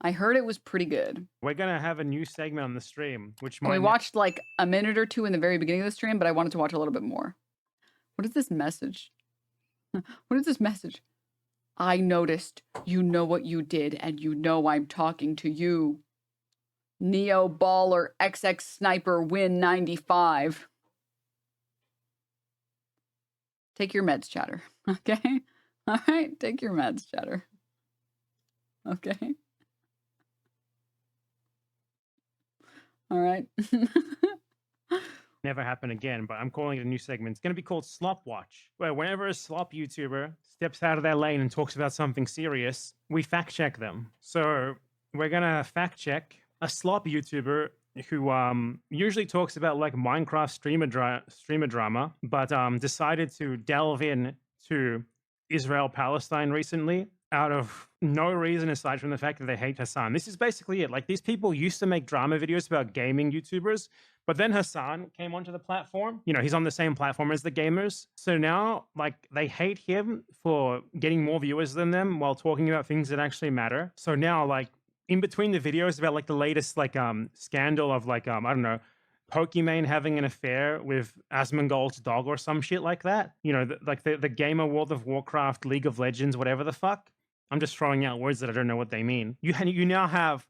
I heard it was pretty good. We're gonna have a new segment on the stream, which And we might watched like a minute or two in the very beginning of the stream, but I wanted to watch a little bit more. What is this message? What is this message? I noticed. You know what you did, and you know I'm talking to you. Neo Baller XX Sniper Win 95. Take your meds, chatter. Okay? All right, take your meds, chatter. Okay? All right. never happen again, but I'm calling it a new segment. It's going to be called Slop Watch, where whenever a slop YouTuber steps out of their lane and talks about something serious, we fact check them. So we're going to fact check a slop YouTuber who usually talks about like Minecraft streamer drama, but decided to delve in to Israel-Palestine recently out of no reason aside from the fact that they hate Hassan. This is basically it. Like, these people used to make drama videos about gaming YouTubers, but then Hassan came onto the platform. You know, he's on the same platform as the gamers. So now, like, they hate him for getting more viewers than them while talking about things that actually matter. So now, like, in between the videos about like the latest like scandal of like I don't know, Pokimane having an affair with Asmongold's dog or some shit like that. You know, the gamer World of Warcraft, League of Legends, whatever the fuck. I'm just throwing out words that I don't know what they mean. You now have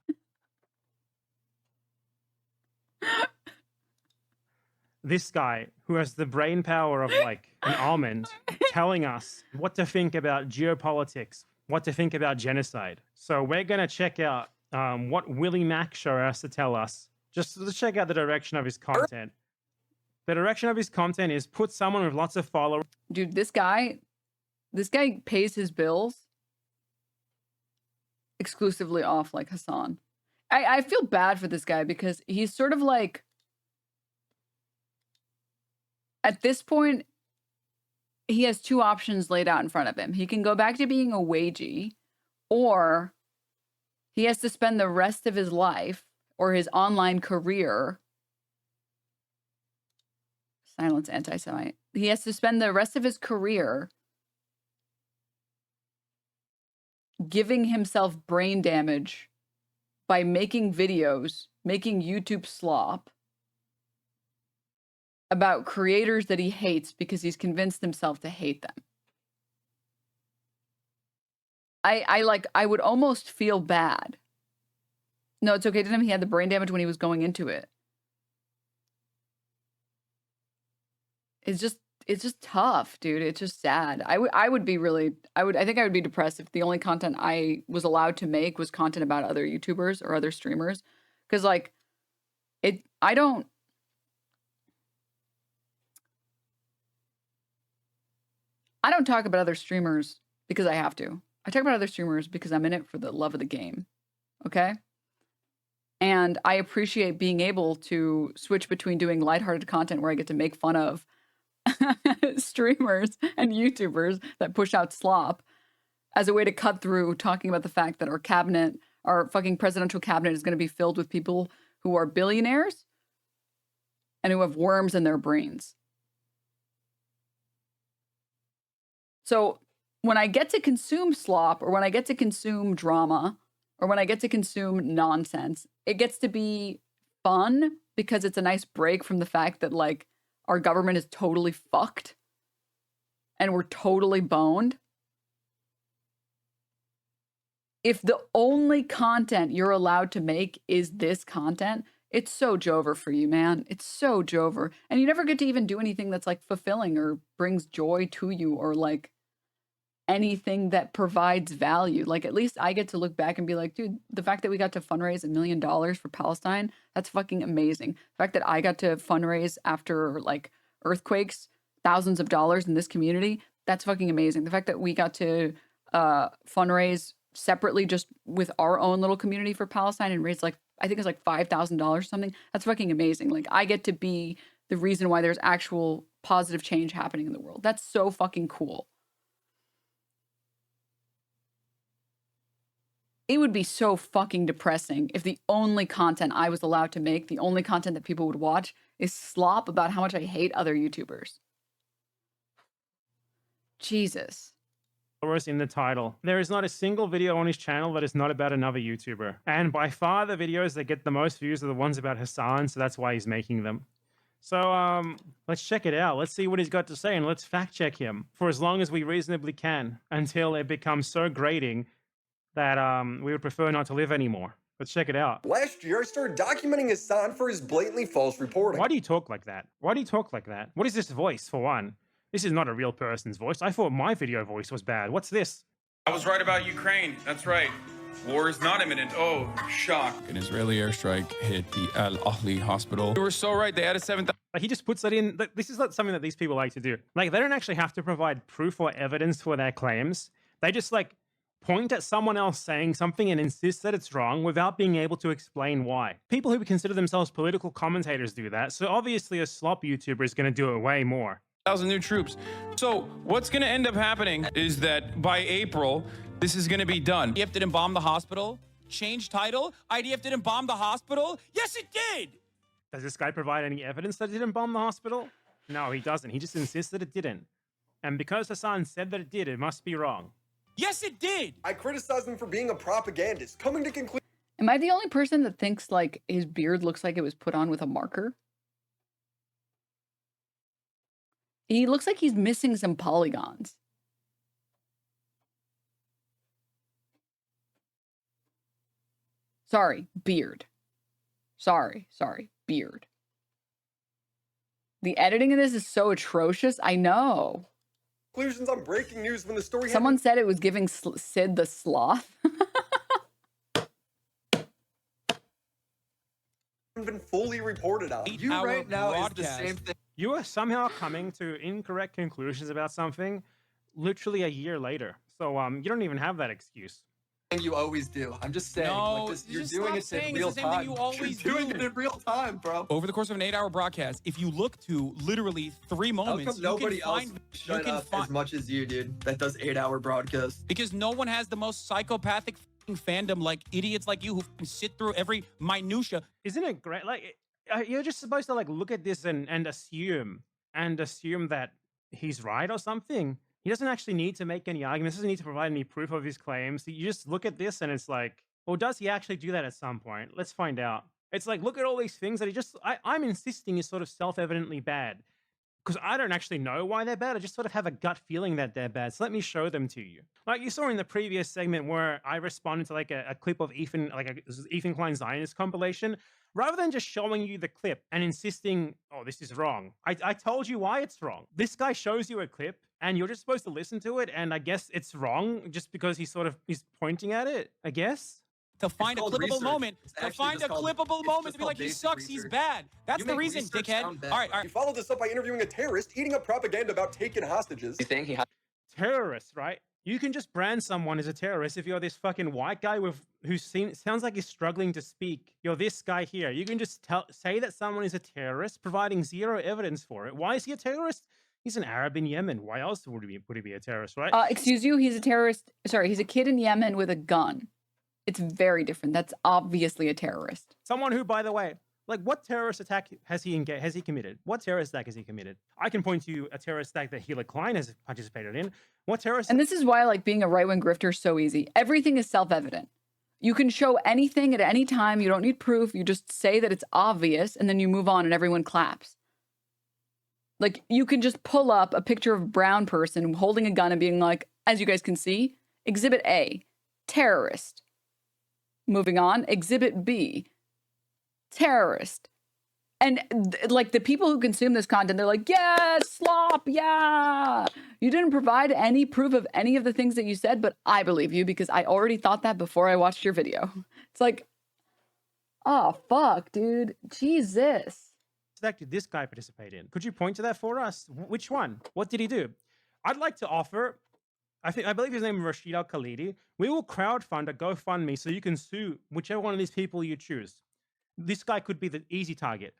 this guy who has the brain power of like an almond telling us what to think about geopolitics, what to think about genocide. So we're going to check out what Willie Mac Show has to tell us. Just to check out the direction of his content. The direction of his content is put someone with lots of followers. Dude, this guy pays his bills exclusively off like Hassan. I feel bad for this guy because he's sort of like, at this point, he has two options laid out in front of him. He can go back to being a wagey, or he has to spend the rest of his life or his online career. Silence, anti-Semite. He has to spend the rest of his career giving himself brain damage by making videos, making YouTube slop about creators that he hates because he's convinced himself to hate them. I would almost feel bad. No, it's okay. He had the brain damage when he was going into it. It's just tough, dude. It's just sad. I think I would be depressed if the only content I was allowed to make was content about other YouTubers or other streamers. Cause like I don't talk about other streamers because I have to. I talk about other streamers because I'm in it for the love of the game. Okay? And I appreciate being able to switch between doing lighthearted content where I get to make fun of streamers and YouTubers that push out slop as a way to cut through talking about the fact that our fucking presidential cabinet is going to be filled with people who are billionaires and who have worms in their brains. So when I get to consume slop, or when I get to consume drama, or when I get to consume nonsense, it gets to be fun because it's a nice break from the fact that like our government is totally fucked and we're totally boned. If the only content you're allowed to make is this content, it's so Jover for you, man. It's so Jover. And you never get to even do anything that's like fulfilling or brings joy to you, or like anything that provides value. Like, at least I get to look back and be like, dude, the fact that we got to fundraise $1 million for Palestine, that's fucking amazing. The fact that I got to fundraise after like earthquakes, thousands of dollars in this community, that's fucking amazing. The fact that we got to fundraise separately just with our own little community for Palestine and raise like, I think it's like $5,000 or something, that's fucking amazing. Like, I get to be the reason why there's actual positive change happening in the world. That's so fucking cool. It would be so fucking depressing if the only content I was allowed to make, the only content that people would watch, is slop about how much I hate other YouTubers. Jesus. followers in the title. There is not a single video on his channel that is not about another YouTuber. And by far the videos that get the most views are the ones about Hassan, so that's why he's making them. So, let's check it out. Let's see what he's got to say, and let's fact check him for as long as we reasonably can until it becomes so grating that we would prefer not to live anymore. Let's check it out. Last year, I started documenting Hassan for his blatantly false reporting. Why do you talk like that? Why do you talk like that? What is this voice, for one? This is not a real person's voice. I thought my video voice was bad. What's this? I was right about Ukraine. That's right. War is not imminent. Oh, shock. An Israeli airstrike hit the Al Ahli hospital. You were so right. They had a 7,000. Like, he just puts that in. This is not something that these people like to do. Like, they don't actually have to provide proof or evidence for their claims. They just, like, point at someone else saying something and insist that it's wrong without being able to explain why. People who consider themselves political commentators do that, so obviously a slop YouTuber is going to do it way more. 1,000 new troops. So what's going to end up happening is that by April, this is going to be done. IDF didn't bomb the hospital. Change title. IDF didn't bomb the hospital. Yes, it did. Does this guy provide any evidence that it didn't bomb the hospital? No, he doesn't. He just insists that it didn't. And because Hassan said that it did, it must be wrong. Yes, it did. I criticized him for being a propagandist, coming to conclusion. Am I the only person that thinks like his beard looks like it was put on with a marker? He looks like he's missing some polygons. Sorry, beard. Sorry, beard. The editing of this is so atrocious. I know. Conclusions on breaking news when the story Someone said it was giving Sid the sloth. hadn't been fully reported on. You right now is the same thing. You are somehow coming to incorrect conclusions about something literally a year later. So you don't even have that excuse. You always do. I'm just saying, No, like this, you're just doing stop it saying in real it's the same thing time. you always You're doing do. it in real time, bro. Over the course of an 8-hour broadcast, if you look to literally 3 How moments, come nobody else you can up find as much as you, dude? That does 8-hour broadcasts. because no one has the most psychopathic fandom like idiots like you who sit through every minutia. Isn't it great? Like, you're just supposed to like look at this and assume that he's right or something. He doesn't actually need to make any arguments. Doesn't need to provide any proof of his claims. You just look at this and it's like, well, does he actually do that at some point? Let's find out. It's like, look at all these things that he just, I'm insisting is sort of self-evidently bad. Because I don't actually know why they're bad. I just sort of have a gut feeling that they're bad. So let me show them to you. Like you saw in the previous segment where I responded to like a clip of Ethan, like a Ethan Klein Zionist compilation. Rather than just showing you the clip and insisting, oh, this is wrong. I told you why it's wrong. This guy shows you a clip and you're just supposed to listen to it. And I guess it's wrong just because he's pointing at it, I guess. To find a called clippable research. moment, It's to actually find a just called- clippable it's moment just to be like, called he basic sucks, he's research. bad. That's You the make reason, research dickhead. sound bad. All right. He followed this up by interviewing a terrorist, eating up propaganda about taking hostages. You think he had Terrorists, right? You can just brand someone as a terrorist if you're this fucking white guy who sounds like he's struggling to speak. You're this guy here. You can just say that someone is a terrorist, providing zero evidence for it. Why is he a terrorist? He's an Arab in Yemen. Why else would he be a terrorist, right? Excuse you, he's a terrorist. Sorry, he's a kid in Yemen with a gun. It's very different. That's obviously a terrorist. Someone who, by the way, like what terrorist attack has he committed? What terrorist attack has he committed? I can point to a terrorist attack that Hila Klein has participated in. What terrorist? And this is why like being a right-wing grifter is so easy. Everything is self-evident. You can show anything at any time. You don't need proof. You just say that it's obvious and then you move on and everyone claps. Like you can just pull up a picture of a brown person holding a gun and being like, as you guys can see, Exhibit A, terrorist. Moving on, Exhibit B, terrorist. And like the people who consume this content, they're like, yes, slop, yeah. You didn't provide any proof of any of the things that you said, but I believe you because I already thought that before I watched your video. It's like, oh, fuck, dude. Jesus. attack did this guy participate in? Could you point to that for us? Which one? What did he do? I'd like to offer, I believe his name is Rashid Al-Khalidi. We will crowdfund a GoFundMe so you can sue whichever one of these people you choose. This guy could be the easy target.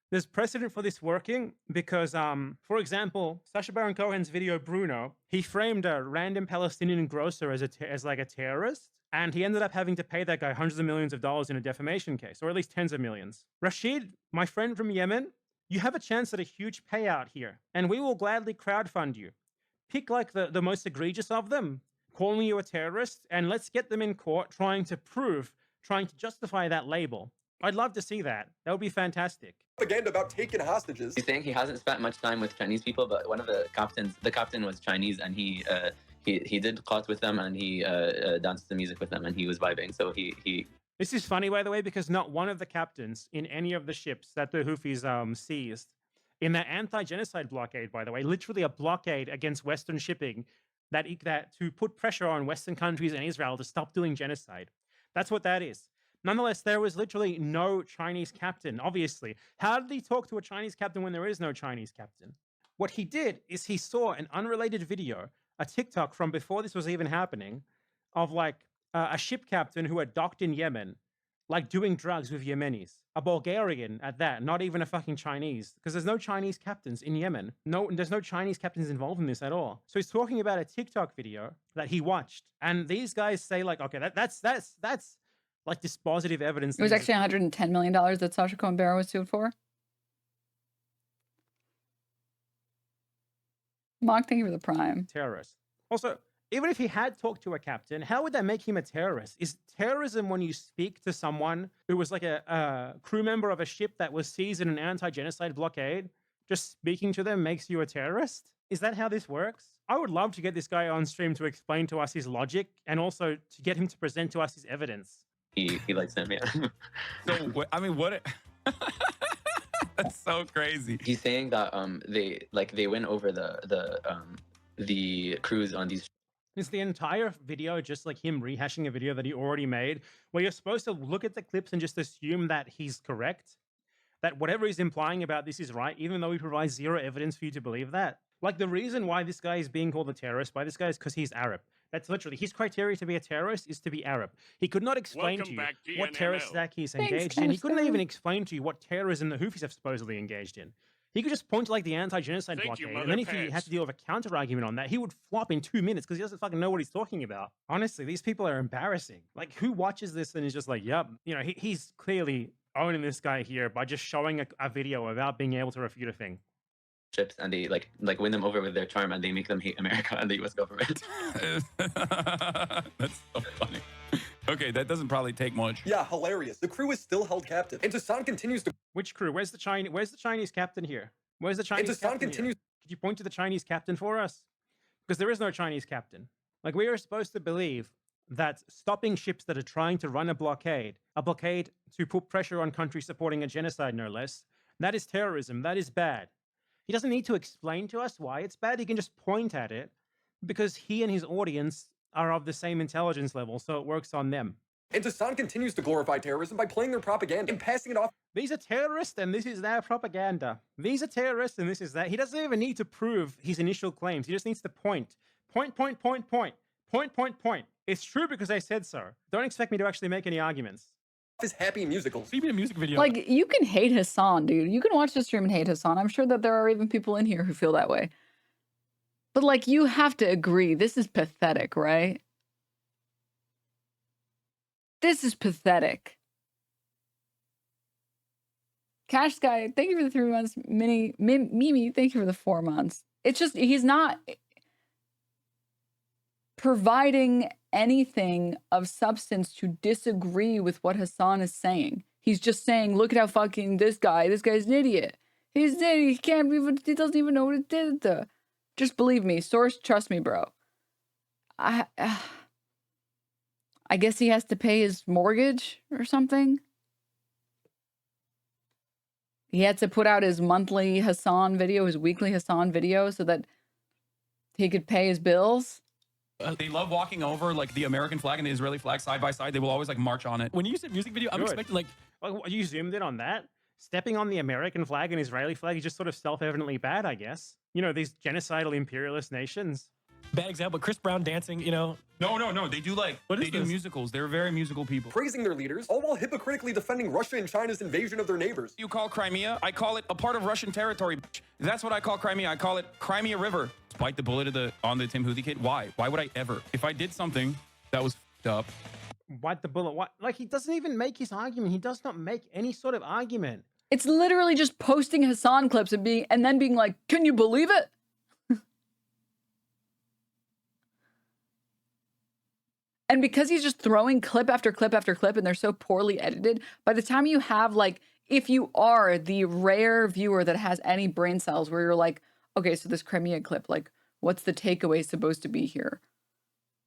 There's precedent for this working because, for example, Sacha Baron Cohen's video Bruno, he framed a random Palestinian grocer as like a terrorist, and he ended up having to pay that guy hundreds of millions of dollars in a defamation case, or at least tens of millions. Rashid, my friend from Yemen, you have a chance at a huge payout here, and we will gladly crowdfund you. pick like the most egregious of them, calling you a terrorist, and let's get them in court trying to justify that label. I'd love to see that. That would be fantastic. Propaganda about taking hostages. He's saying he hasn't spent much time with Chinese people, but one of the captain was Chinese, and he did clout with them, and he danced the music with them, and he was vibing. So he. This is funny, by the way, because not one of the captains in any of the ships that the Houthis seized in that anti-genocide blockade, by the way, literally a blockade against Western shipping that to put pressure on Western countries and Israel to stop doing genocide. That's what that is. Nonetheless, there was literally no Chinese captain, obviously. How did he talk to a Chinese captain when there is no Chinese captain? What he did is he saw an unrelated video, a TikTok from before this was even happening, of like a ship captain who had docked in Yemen, like doing drugs with Yemenis. A Bulgarian at that, not even a fucking Chinese, because there's no Chinese captains in Yemen. No, there's no Chinese captains involved in this at all. So he's talking about a TikTok video that he watched, and these guys say like, okay, that's like dispositive evidence. It was actually $110 million that Sacha Cohen-Barrow was sued for. Mock, thank you for the prime. Terrorist. Also, even if he had talked to a captain, how would that make him a terrorist? Is terrorism when you speak to someone who was like a crew member of a ship that was seized in an anti-genocide blockade? Just speaking to them makes you a terrorist? Is that how this works? I would love to get this guy on stream to explain to us his logic and also to get him to present to us his evidence. He likes them, yeah. So, I mean, what? That's so crazy. He's saying that they went over the crews on these. Is the entire video just like him rehashing a video that he already made, where you're supposed to look at the clips and just assume that he's correct? That whatever he's implying about this is right, even though he provides zero evidence for you to believe that? Like, the reason why this guy is being called a terrorist by this guy is because he's Arab. That's literally his criteria to be a terrorist is to be Arab. He could not explain to you what terrorist act he's engaged in. He couldn't even explain to you what terrorism the Houthis have supposedly engaged in. He could just point to like the anti-genocide blockade, and then if he had to deal with a counter-argument on that, he would flop in 2 minutes because he doesn't fucking know what he's talking about. Honestly, these people are embarrassing. Like, who watches this and is just like, yep, you know, he's clearly owning this guy here by just showing a video without being able to refute a thing. Ships, and they like win them over with their charm, and they make them hate America and the U.S. government. That's so funny. Okay, that doesn't probably take much. Yeah, hilarious. The crew is still held captive. And Hassan continues to... Which crew? Where's the Chinese captain here? Where's the Chinese captain continues... Could you point to the Chinese captain for us? Because there is no Chinese captain. Like, we are supposed to believe that stopping ships that are trying to run a blockade to put pressure on countries supporting a genocide, no less, that is terrorism. That is bad. He doesn't need to explain to us why it's bad. He can just point at it because he and his audience are of the same intelligence level, so it works on them. And Hassan continues to glorify terrorism by playing their propaganda and passing it off. These are terrorists and this is their propaganda. These are terrorists and this is that. He doesn't even need to prove his initial claims. He just needs to point. Point. It's true because I said so. Don't expect me to actually make any arguments. His happy musicals. Even a music video. Like, you can hate Hassan, dude. You can watch the stream and hate Hassan. I'm sure that there are even people in here who feel that way. But, like, you have to agree. This is pathetic, right? This is pathetic. Cash Sky, thank you for the 3 months. Mimi, thank you for the 4 months. It's just, he's not providing anything of substance to disagree with what Hassan is saying. He's just saying, look at how fucking this guy's an idiot. He's an idiot. He doesn't even know what it did. Just believe me. Source, trust me, bro. I guess he has to pay his mortgage or something. He had to put out his monthly Hassan video, his weekly Hassan video, so that he could pay his bills. They love walking over like the American flag and the Israeli flag side by side. They will always like march on it. When you said music video, I'm expecting like you zoomed in on that. Stepping on the American flag and Israeli flag is just sort of self-evidently bad, I guess. You know, these genocidal imperialist nations. Bad example, Chris Brown dancing, you know. No. They do like, they do musicals. They're very musical people. Praising their leaders, all while hypocritically defending Russia and China's invasion of their neighbors. You call Crimea, I call it a part of Russian territory. That's what I call Crimea. I call it Crimea River. Bite the bullet on the Tim Houthi kid. Why? Why would I ever? If I did something that was f***ed up. Bite the bullet. What? Like, he doesn't even make his argument. He does not make any sort of argument. It's literally just posting Hassan clips and then being like, can you believe it? And because he's just throwing clip after clip after clip and they're so poorly edited, by the time you have like, if you are the rare viewer that has any brain cells where you're like, okay, so this Crimea clip, like, what's the takeaway supposed to be here?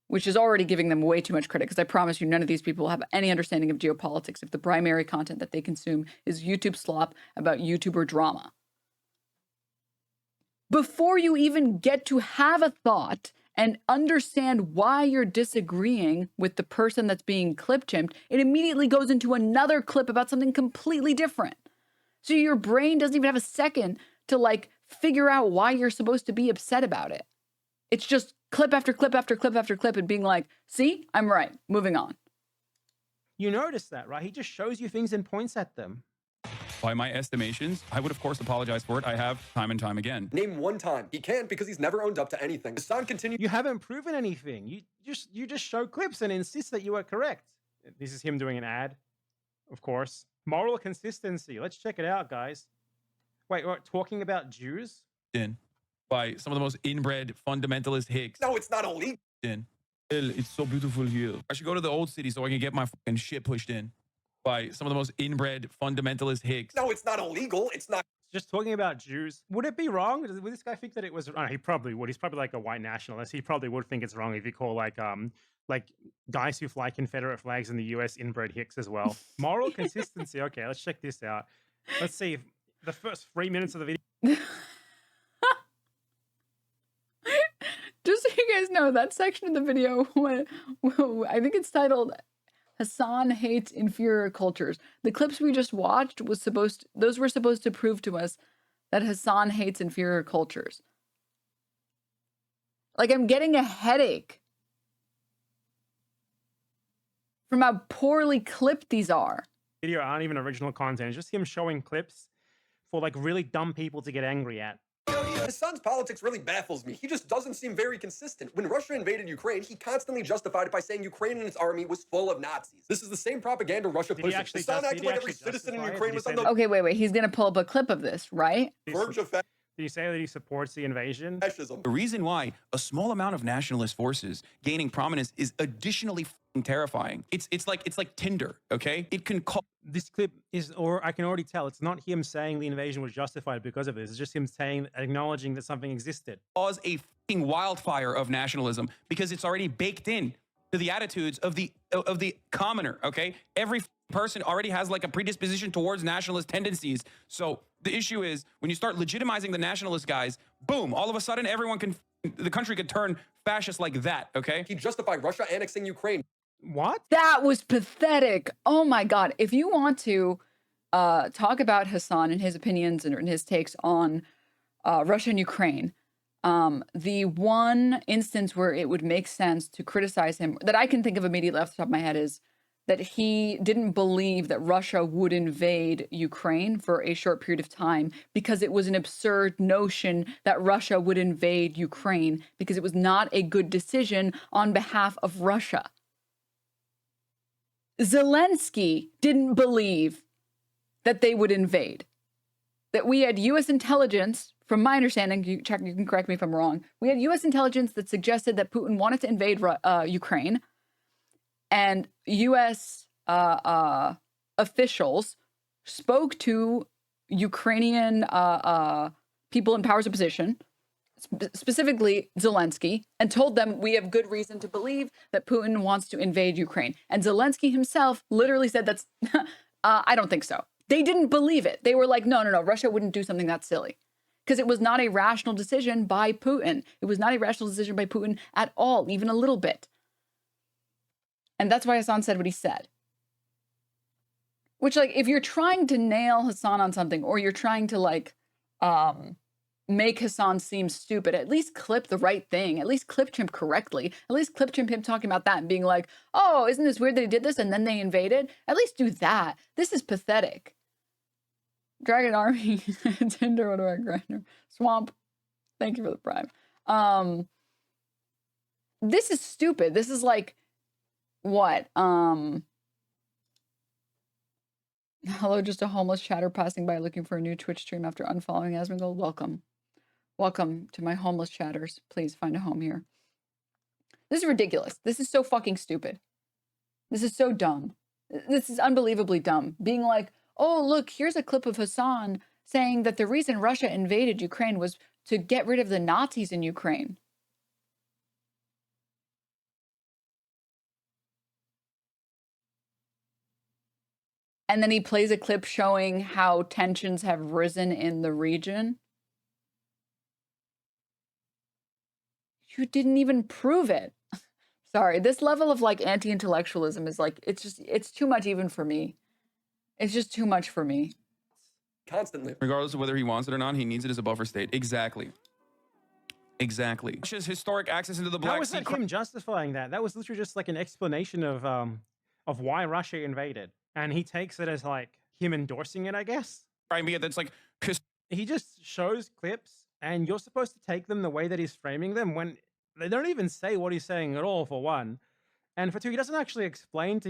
Which is already giving them way too much credit, because I promise you none of these people have any understanding of geopolitics if the primary content that they consume is YouTube slop about YouTuber drama. Before you even get to have a thought and understand why you're disagreeing with the person that's being clip chimped, it immediately goes into another clip about something completely different. So your brain doesn't even have a second to like figure out why you're supposed to be upset about it. It's just clip after clip after clip after clip and being like, see, I'm right, moving on. You notice that, right? He just shows you things and points at them. By my estimations, I would of course apologize for it. I have time and time again. Name one time. He can't because he's never owned up to anything. Hassan continued. You haven't proven anything. You just show clips and insist that you are correct. This is him doing an ad, of course. Moral consistency. Let's check it out, guys. Wait, we're talking about Jews? By some of the most inbred fundamentalist hicks. No, it's not illegal. It's so beautiful here. I should go to the old city so I can get my fucking shit pushed in. By some of the most inbred fundamentalist hicks. No, it's not illegal. It's not. Just talking about Jews. Would it be wrong? Would this guy think that it was? Oh, he probably would. He's probably like a white nationalist. He probably would think it's wrong if you call like guys who fly Confederate flags in the U.S. inbred hicks as well. Moral consistency. Okay, let's check this out. Let's see if the first 3 minutes of the video. Just so you guys know, that section of the video, I think it's titled Hassan Hates Inferior Cultures. The clips we just watched were supposed to prove to us that Hassan hates inferior cultures. Like, I'm getting a headache from how poorly clipped these are. Video aren't even original content. It's just him showing clips for like really dumb people to get angry at. Hassan's politics really baffles me. He just doesn't seem very consistent. When Russia invaded Ukraine, he constantly justified it by saying Ukraine and its army was full of Nazis. This is the same propaganda Russia pushes. Hassan acted like every citizen in Ukraine was on the Okay, wait. He's going to pull up a clip of this, right? verge of Did you say that he supports the invasion? fascism. The reason why a small amount of nationalist forces gaining prominence is additionally terrifying. It's like Tinder, okay? It can call. This clip is, or I can already tell, it's not him saying the invasion was justified because of this. It's just him saying, acknowledging that something existed. Cause a fucking wildfire of nationalism because it's already baked in to the attitudes of the commoner, okay? Every person already has like a predisposition towards nationalist tendencies. So the issue is when you start legitimizing the nationalist guys, boom, all of a sudden the country could turn fascist like that, okay? He justified Russia annexing Ukraine. What? That was pathetic. Oh my God. If you want to talk about Hassan and his opinions and his takes on Russia and Ukraine, the one instance where it would make sense to criticize him that I can think of immediately off the top of my head is that he didn't believe that Russia would invade Ukraine for a short period of time because it was an absurd notion that Russia would invade Ukraine because it was not a good decision on behalf of Russia. Zelensky didn't believe that they would invade. That we had U.S. intelligence, from my understanding, you can correct me if I'm wrong, we had U.S. intelligence that suggested that Putin wanted to invade Ukraine, and U.S. Officials spoke to Ukrainian people in powers of position, specifically Zelensky, and told them we have good reason to believe that Putin wants to invade Ukraine. And Zelensky himself literally said that's, I don't think so. They didn't believe it. They were like, no, Russia wouldn't do something that silly. Because it was not a rational decision by Putin. It was not a rational decision by Putin at all, even a little bit. And that's why Hassan said what he said. Which, like, if you're trying to nail Hassan on something, or you're trying to, like, make Hassan seem stupid, at least clip the right thing. At least clip him correctly. At least clip him talking about that and being like, oh, isn't this weird that he did this and then they invaded? At least do that. This is pathetic. Dragon Army, Tinder, what do I grinder? Swamp, thank you for the prime. This is stupid. This is like, what? Hello, just a homeless chatter passing by looking for a new Twitch stream after unfollowing Asmongold. Welcome. Welcome to my homeless chatters. Please find a home here. This is ridiculous. This is so fucking stupid. This is so dumb. This is unbelievably dumb. Being like, oh, look, here's a clip of Hassan saying that the reason Russia invaded Ukraine was to get rid of the Nazis in Ukraine. And then he plays a clip showing how tensions have risen in the region. You didn't even prove it. Sorry, this level of like anti-intellectualism is like, it's too much even for me. It's just too much for me. Constantly. Regardless of whether he wants it or not, he needs it as a buffer state. Exactly. Exactly. Russia's historic access into the Black Sea. That was like him justifying that. That was literally just like an explanation of why Russia invaded. And he takes it as like him endorsing it, I guess. Crimea, that's like... He just shows clips and you're supposed to take them the way that he's framing them when they don't even say what he's saying at all, for one. And for two, he doesn't actually explain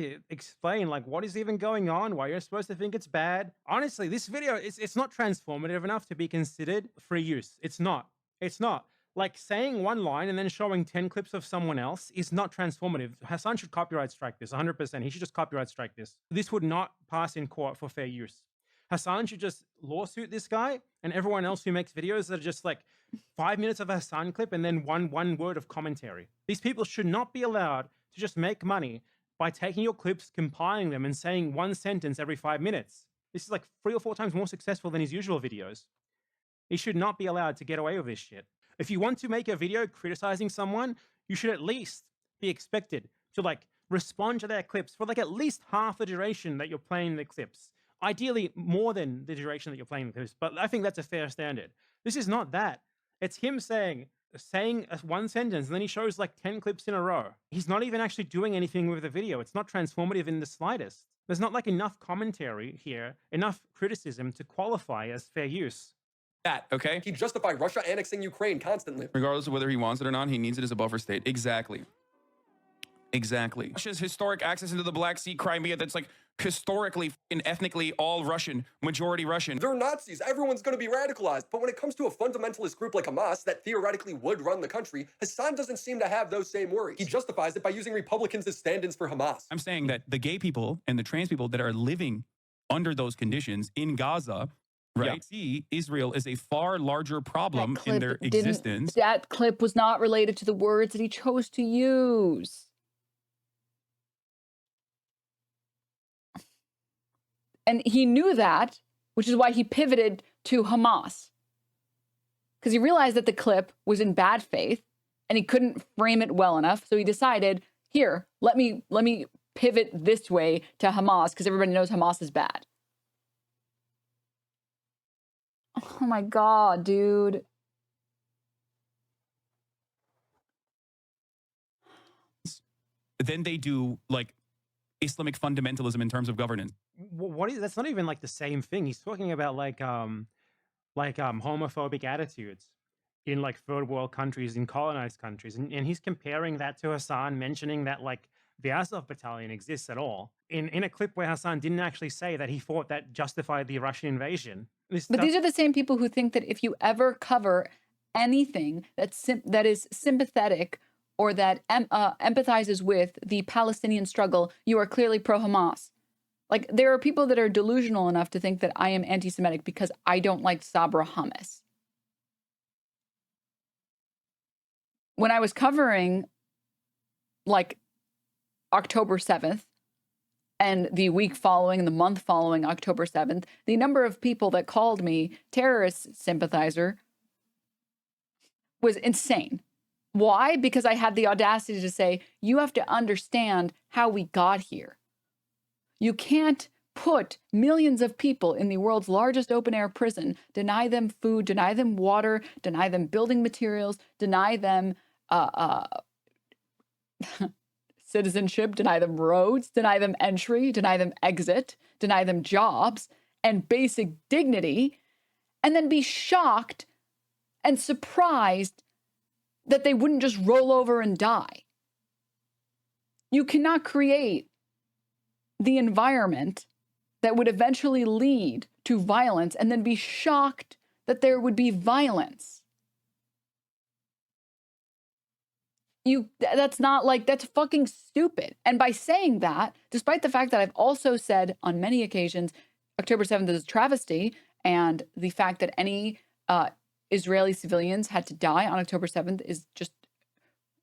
like what is even going on, why you're supposed to think it's bad. Honestly, this video, it's not transformative enough to be considered free use. It's not. It's not. Like saying one line and then showing 10 clips of someone else is not transformative. Hassan should copyright strike this, 100%. He should just copyright strike this. This would not pass in court for fair use. Hassan should just lawsuit this guy and everyone else who makes videos that are just like 5 minutes of a Hassan clip and then one word of commentary. These people should not be allowed to just make money by taking your clips, compiling them, and saying one sentence every 5 minutes. This is like 3 or 4 times more successful than his usual videos. He should not be allowed to get away with this shit. If you want to make a video criticizing someone, you should at least be expected to like respond to their clips for like at least half the duration that you're playing the clips. Ideally, more than the duration that you're playing the clips, but I think that's a fair standard. This is not that. It's him saying one sentence, and then he shows like 10 clips in a row. He's not even actually doing anything with the video. It's not transformative in the slightest. There's not like enough commentary here, enough criticism to qualify as fair use. Okay? He justified Russia annexing Ukraine constantly. Regardless of whether he wants it or not, he needs it as a buffer state. Exactly. Exactly. Russia's historic access into the Black Sea, Crimea, that's like historically and ethnically all Russian, majority Russian. They're Nazis. Everyone's going to be radicalized. But when it comes to a fundamentalist group like Hamas that theoretically would run the country, Hassan doesn't seem to have those same worries. He justifies it by using Republicans as stand-ins for Hamas. I'm saying that the gay people and the trans people that are living under those conditions in Gaza, right, see Israel as a far larger problem in their existence. That clip was not related to the words that he chose to use. And he knew that, which is why he pivoted to Hamas. Because he realized that the clip was in bad faith and he couldn't frame it well enough. So he decided, here, let me pivot this way to Hamas because everybody knows Hamas is bad. Oh my God, dude. Then they do like Islamic fundamentalism in terms of governance. That's not even like the same thing. He's talking about like homophobic attitudes in like third world countries, in colonized countries. And he's comparing that to Hassan, mentioning that like the Azov battalion exists at all. In a clip where Hassan didn't actually say that he thought that justified the Russian invasion. But these are the same people who think that if you ever cover anything that is sympathetic or that empathizes with the Palestinian struggle, you are clearly pro-Hamas. Like, there are people that are delusional enough to think that I am anti-Semitic because I don't like Sabra hummus. When I was covering, like, October 7th, and the week following, the month following October 7th, the number of people that called me terrorist sympathizer was insane. Why? Because I had the audacity to say, you have to understand how we got here. You can't put millions of people in the world's largest open-air prison, deny them food, deny them water, deny them building materials, deny them citizenship, deny them roads, deny them entry, deny them exit, deny them jobs and basic dignity, and then be shocked and surprised that they wouldn't just roll over and die. You cannot create the environment that would eventually lead to violence and then be shocked that there would be violence. That's not like, that's fucking stupid. And by saying that, despite the fact that I've also said on many occasions, October 7th is a travesty, and the fact that any Israeli civilians had to die on October 7th is just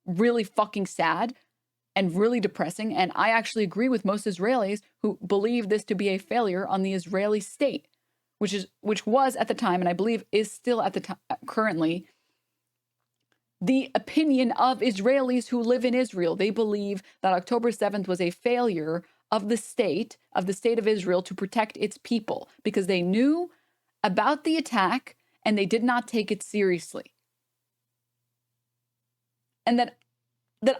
really fucking sad and really depressing. And I actually agree with most Israelis who believe this to be a failure on the Israeli state, which was at the time, and I believe is still at the time currently, the opinion of Israelis who live in Israel. They believe that October 7th was a failure of the state of Israel to protect its people because they knew about the attack and they did not take it seriously. And that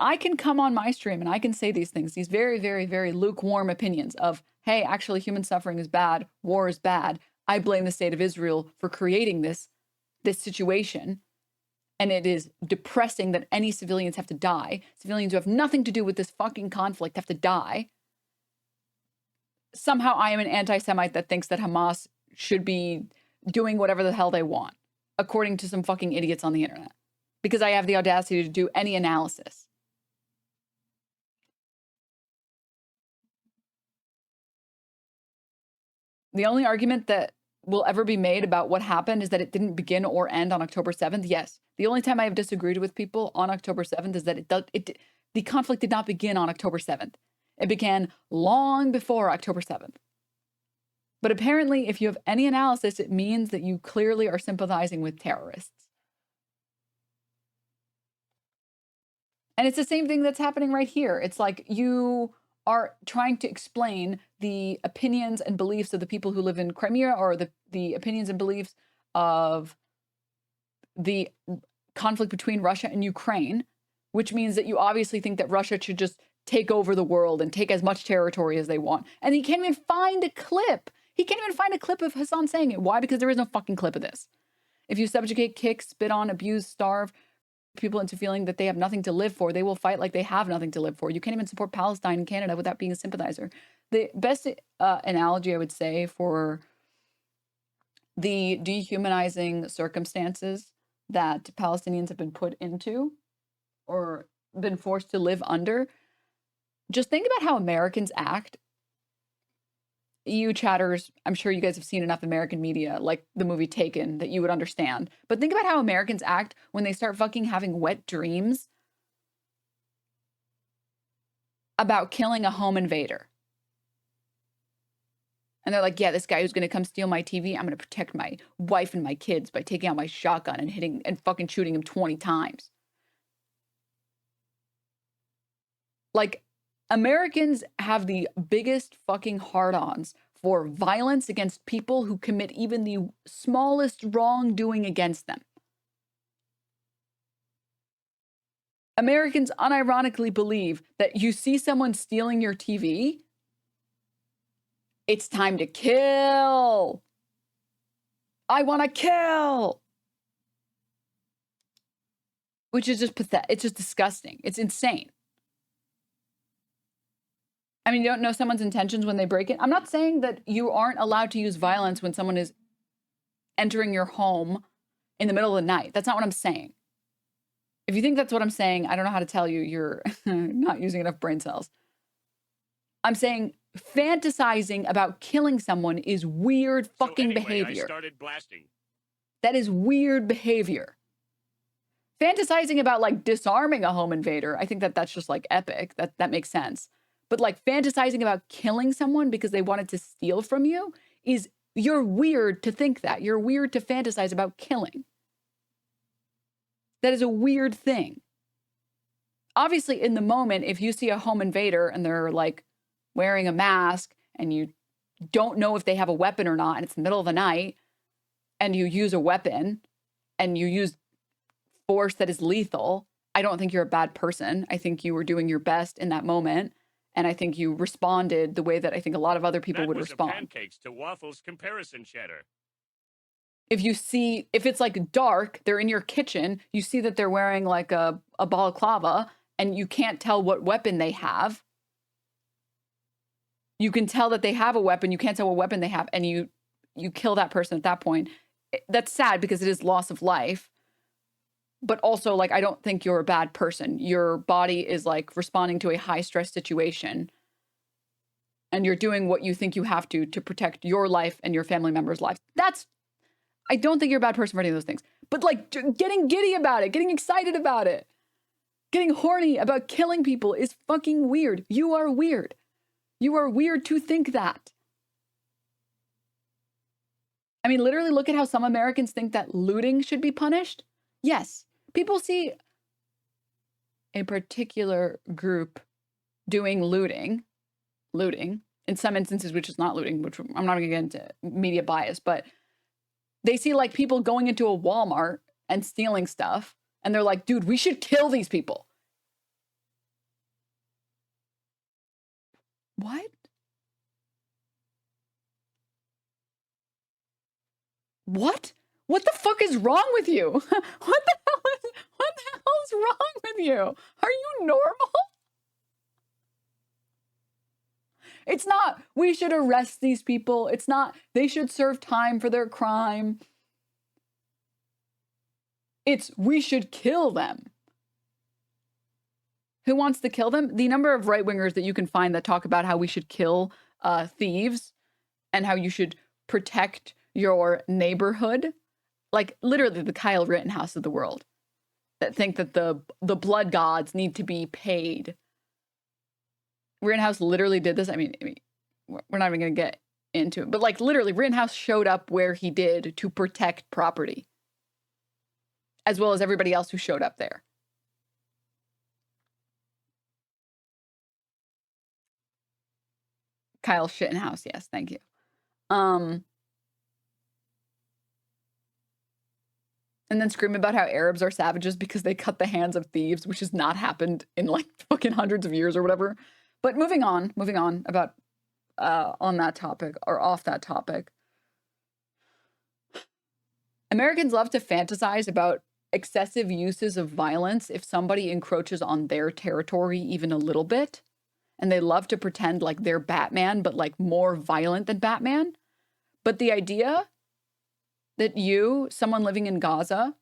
I can come on my stream and I can say these things, these very, very, very lukewarm opinions of, hey, actually human suffering is bad, war is bad. I blame the state of Israel for creating this situation. And it is depressing that any civilians have to die. Civilians who have nothing to do with this fucking conflict have to die. Somehow I am an anti-Semite that thinks that Hamas should be doing whatever the hell they want, according to some fucking idiots on the internet, because I have the audacity to do any analysis. The only argument that will ever be made about what happened is that it didn't begin or end on October 7th. Yes. The only time I have disagreed with people on October 7th is that the conflict did not begin on October 7th. It began long before October 7th. But apparently, if you have any analysis, it means that you clearly are sympathizing with terrorists. And it's the same thing that's happening right here. It's like you are trying to explain the opinions and beliefs of the people who live in Crimea, or the opinions and beliefs of the conflict between Russia and Ukraine, which means that you obviously think that Russia should just take over the world and take as much territory as they want. And he can't even find a clip. He can't even find a clip of Hassan saying it. Why? Because there is no fucking clip of this. If you subjugate, kick, spit on, abuse, starve people into feeling that they have nothing to live for, they will fight like they have nothing to live for. You can't even support Palestine in Canada without being a sympathizer. The best analogy I would say for the dehumanizing circumstances that Palestinians have been put into or been forced to live under, just think about how Americans act. You chatters, I'm sure you guys have seen enough American media, like the movie Taken, that you would understand. But think about how Americans act when they start fucking having wet dreams about killing a home invader. And they're like, yeah, this guy who's going to come steal my TV, I'm going to protect my wife and my kids by taking out my shotgun and hitting and fucking shooting him 20 times. Like, Americans have the biggest fucking hard-ons for violence against people who commit even the smallest wrongdoing against them. Americans unironically believe that you see someone stealing your TV, it's time to kill. I want to kill. Which is just pathetic. It's just disgusting. It's insane. I mean, you don't know someone's intentions when they break it. I'm not saying that you aren't allowed to use violence when someone is entering your home in the middle of the night. That's not what I'm saying. If you think that's what I'm saying, I don't know how to tell you you're not using enough brain cells. I'm saying fantasizing about killing someone is weird fucking behavior. I started blasting. That is weird behavior. Fantasizing about like disarming a home invader, I think that that's just like epic. That makes sense. But like fantasizing about killing someone because they wanted to steal from you is, you're weird to think that. You're weird to fantasize about killing. That is a weird thing. Obviously, in the moment, if you see a home invader and they're like wearing a mask and you don't know if they have a weapon or not, and it's the middle of the night, and you use a weapon and you use force that is lethal, I don't think you're a bad person. I think you were doing your best in that moment. And I think you responded the way that I think a lot of other people would respond. That was a pancakes to waffles comparison chatter. If it's like dark, they're in your kitchen, you see that they're wearing like a balaclava and you can't tell what weapon they have. You can tell that they have a weapon, you can't tell what weapon they have, and you kill that person at that point. That's sad because it is loss of life. but also, like, I don't think you're a bad person. Your body is, like, responding to a high-stress situation, and you're doing what you think you have to protect your life and your family members' lives. I don't think you're a bad person for any of those things. But, like, getting giddy about it, getting excited about it, getting horny about killing people is fucking weird. You are weird. You are weird to think that. I mean, literally look at how some Americans think that looting should be punished. Yes, people see a particular group doing looting, in some instances, which is not looting, which I'm not going to get into media bias, but they see like people going into a Walmart and stealing stuff. And they're like, dude, we should kill these people. What? What? What the fuck is wrong with you? What the hell is wrong with you? Are you normal? It's not, we should arrest these people. It's not, they should serve time for their crime. It's, we should kill them. Who wants to kill them? The number of right-wingers that you can find that talk about how we should kill thieves and how you should protect your neighborhood, like literally the Kyle Rittenhouse of the world, that think that the blood gods need to be paid. Rittenhouse literally did this. I mean, we're not even going to get into it, but like literally Rittenhouse showed up where he did to protect property, as well as everybody else who showed up there. Kyle Shittenhouse, yes, thank you. And then scream about how Arabs are savages because they cut the hands of thieves, which has not happened in like fucking hundreds of years or whatever. But moving on about on that topic or off that topic. Americans love to fantasize about excessive uses of violence if somebody encroaches on their territory even a little bit. And they love to pretend like they're Batman, but like more violent than Batman. But the idea that you, someone living in Gaza,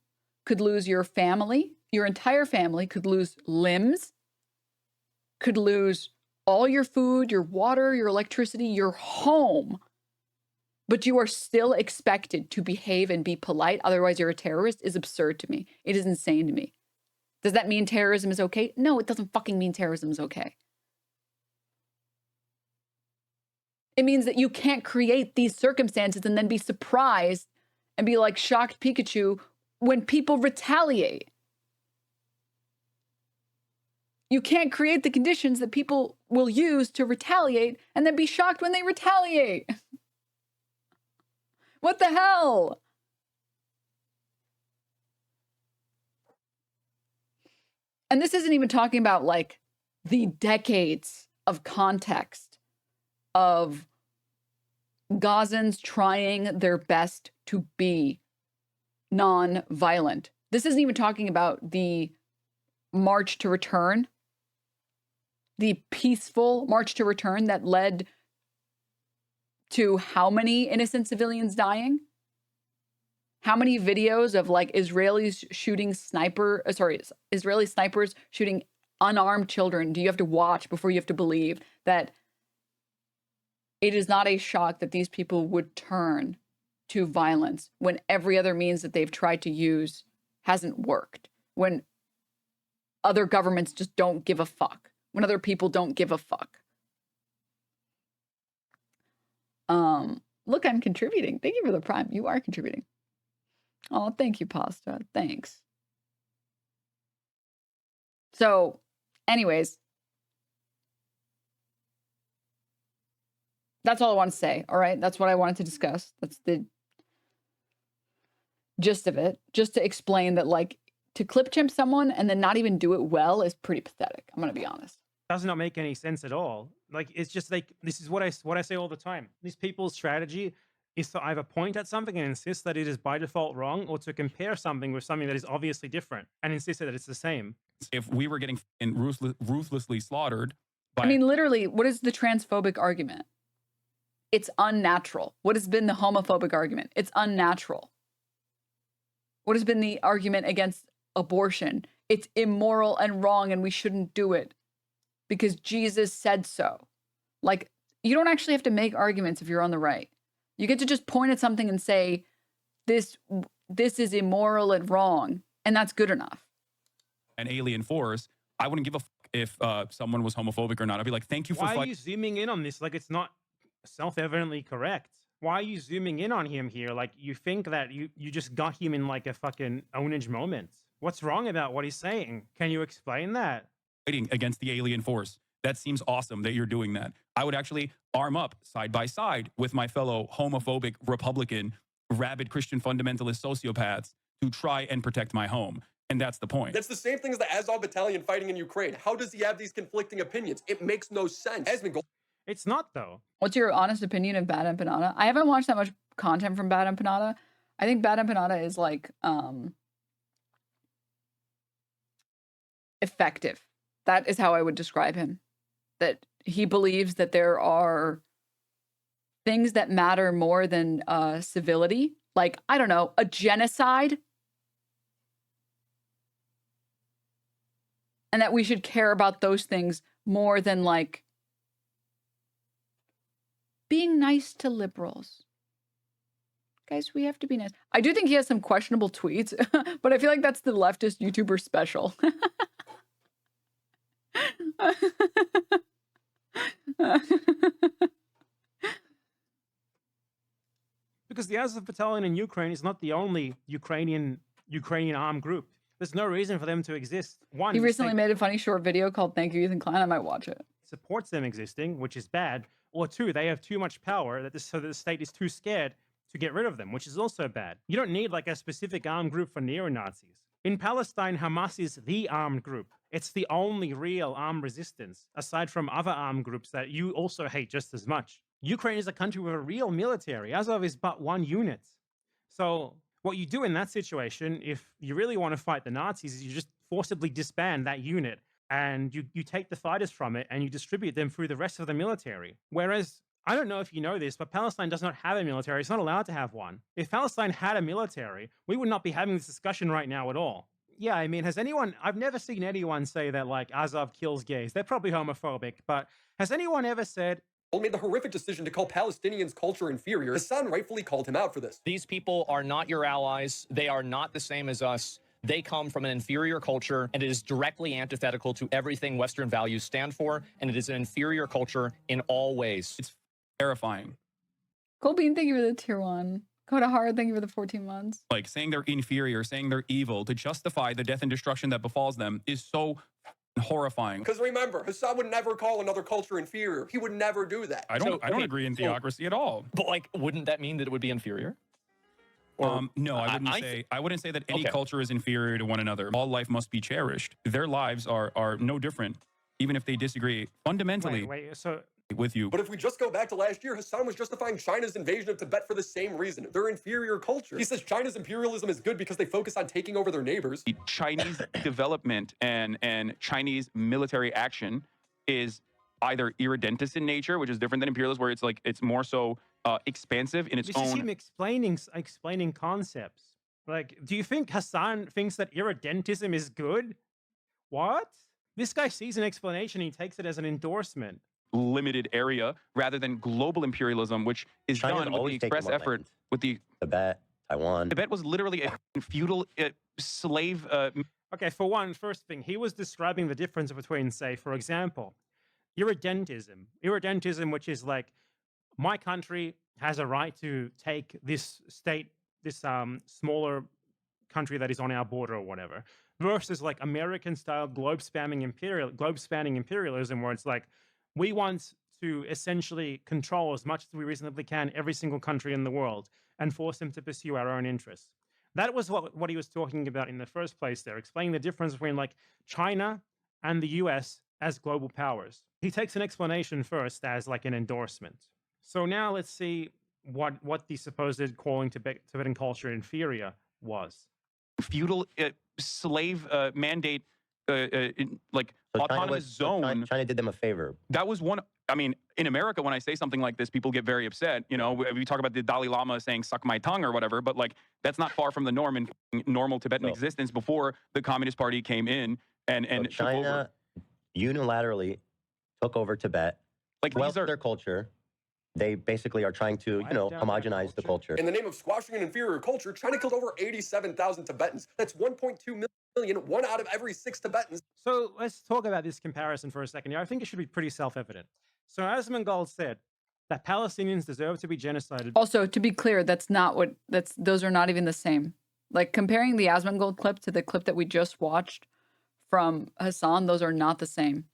could lose your family, your entire family could lose limbs, could lose all your food, your water, your electricity, your home, but you are still expected to behave and be polite, otherwise you're a terrorist, is absurd to me. It is insane to me. Does that mean terrorism is okay? No, it doesn't fucking mean terrorism is okay. It means that you can't create these circumstances and then be surprised and be like shocked Pikachu when people retaliate. You can't create the conditions that people will use to retaliate and then be shocked when they retaliate. What the hell? And this isn't even talking about like the decades of context of Gazans trying their best to be non-violent. This isn't even talking about the march to return, the peaceful march to return that led to how many innocent civilians dying? How many videos of like Israelis shooting Israeli snipers shooting unarmed children do you have to watch before you have to believe that it is not a shock that these people would turn to violence when every other means that they've tried to use hasn't worked, when other governments just don't give a fuck, when other people don't give a fuck. Look, I'm contributing. Thank you for the prime. You are contributing. Oh, thank you, Pasta. Thanks. So, anyways, that's all I want to say, all right? That's what I wanted to discuss. That's the gist of it. Just to explain that, like, to clip chimp someone and then not even do it well is pretty pathetic. I'm going to be honest. Does not make any sense at all. Like, it's just like, this is what I say all the time. These people's strategy is to either point at something and insist that it is by default wrong, or to compare something with something that is obviously different and insist that it's the same. If we were getting ruthlessly slaughtered by... I mean, literally, what is the transphobic argument? It's unnatural. What has been the homophobic argument? It's unnatural. What has been the argument against abortion. It's immoral and wrong and we shouldn't do it because Jesus said so. Like, you don't actually have to make arguments if you're on the right. You get to just point at something and say, this is immoral and wrong, and that's good enough. An alien force, I wouldn't give a if someone was homophobic or not. I'd be like, thank you for Why are you zooming in on this like it's not self-evidently correct? Why are you zooming in on him here? Like, you think that you just got him in like a fucking ownage moment. What's wrong about what he's saying? Can you explain that? fighting against the alien force. That seems awesome that you're doing that. I would actually arm up side by side with my fellow homophobic Republican, rabid Christian fundamentalist sociopaths to try and protect my home. And that's the point. That's the same thing as the Azov battalion fighting in Ukraine. How does he have these conflicting opinions? It makes no sense. It's not, though. What's your honest opinion of BadEmpanada? I haven't watched that much content from BadEmpanada. I think BadEmpanada is like effective. That is how I would describe him. That he believes that there are things that matter more than civility. Like, I don't know, a genocide. And that we should care about those things more than, like, being nice to liberals. Guys, we have to be nice. I do think he has some questionable tweets, but I feel like that's the leftist YouTuber special. Because the Azov battalion in Ukraine is not the only Ukrainian armed group. There's no reason for them to exist. One, he recently made a funny short video called Thank You, Ethan Klein. I might watch it. Supports them existing, which is bad. Or two, they have too much power so that the state is too scared to get rid of them, which is also bad. You don't need like a specific armed group for neo-Nazis. In Palestine, Hamas is the armed group. It's the only real armed resistance, aside from other armed groups that you also hate just as much. Ukraine is a country with a real military. Azov is but one unit. So what you do in that situation, if you really want to fight the Nazis, is you just forcibly disband that unit and you take the fighters from it and you distribute them through the rest of the military. Whereas, I don't know if you know this, but Palestine does not have a military. It's not allowed to have one. If Palestine had a military, we would not be having this discussion right now at all. Yeah, I mean, I've never seen anyone say that, like, Azov kills gays. They're probably homophobic, but has anyone ever said, made the horrific decision to call Palestinians' culture inferior? Hassan rightfully called him out for this. These people are not your allies. They are not the same as us. They come from an inferior culture, and it is directly antithetical to everything Western values stand for, and it is an inferior culture in all ways. It's terrifying. Colbean, thank you for the tier 1. Coda Hard, thank you for the 14 months. Like, saying they're inferior, saying they're evil, to justify the death and destruction that befalls them is so horrifying. Because remember, Hassan would never call another culture inferior. He would never do that. I don't agree in theocracy at all. But, like, wouldn't that mean that it would be inferior? Or, no, I wouldn't say that any culture is inferior to one another. All life must be cherished. Their lives are no different, even if they disagree fundamentally with you. But if we just go back to last year, Hassan was justifying China's invasion of Tibet for the same reason. Their inferior culture. He says China's imperialism is good because they focus on taking over their neighbors. Chinese development and Chinese military action is either irredentist in nature, which is different than imperialism, where it's like it's more so expansive in its own. This is him explaining concepts. Like, do you think Hassan thinks that irredentism is good? What? This guy sees an explanation, he takes it as an endorsement. Limited area rather than global imperialism, which is done with the express effort with the Tibet, Taiwan. Tibet was literally a feudal slave. Okay, for one, first thing, he was describing the difference between, say, for example, irredentism. Irredentism, which is like, my country has a right to take this state, this smaller country that is on our border or whatever, versus like American-style globe-spanning imperialism, where it's like, we want to essentially control as much as we reasonably can every single country in the world and force them to pursue our own interests. That was what he was talking about in the first place there, explaining the difference between like China and the US as global powers. He takes an explanation first as like an endorsement. So now let's see what the supposed calling Tibetan culture inferior was. Feudal slave mandate, like so autonomous zone. China did them a favor. That was one. I mean, in America, when I say something like this, people get very upset. You know, we talk about the Dalai Lama saying "suck my tongue" or whatever, but like that's not far from the norm in normal Tibetan existence before the Communist Party came in and So took China over. unilaterally took over Tibet, Like these are their culture. They basically are trying to, you know, homogenize the culture. In the name of squashing an inferior culture, China killed over 87,000 Tibetans. That's 1.2 million, 1 out of every 6 Tibetans. So let's talk about this comparison for a second. I think it should be pretty self-evident. So Asmongold said that Palestinians deserve to be genocided. Also, to be clear, those are not even the same. Like comparing the Asmongold clip to the clip that we just watched from Hassan, those are not the same.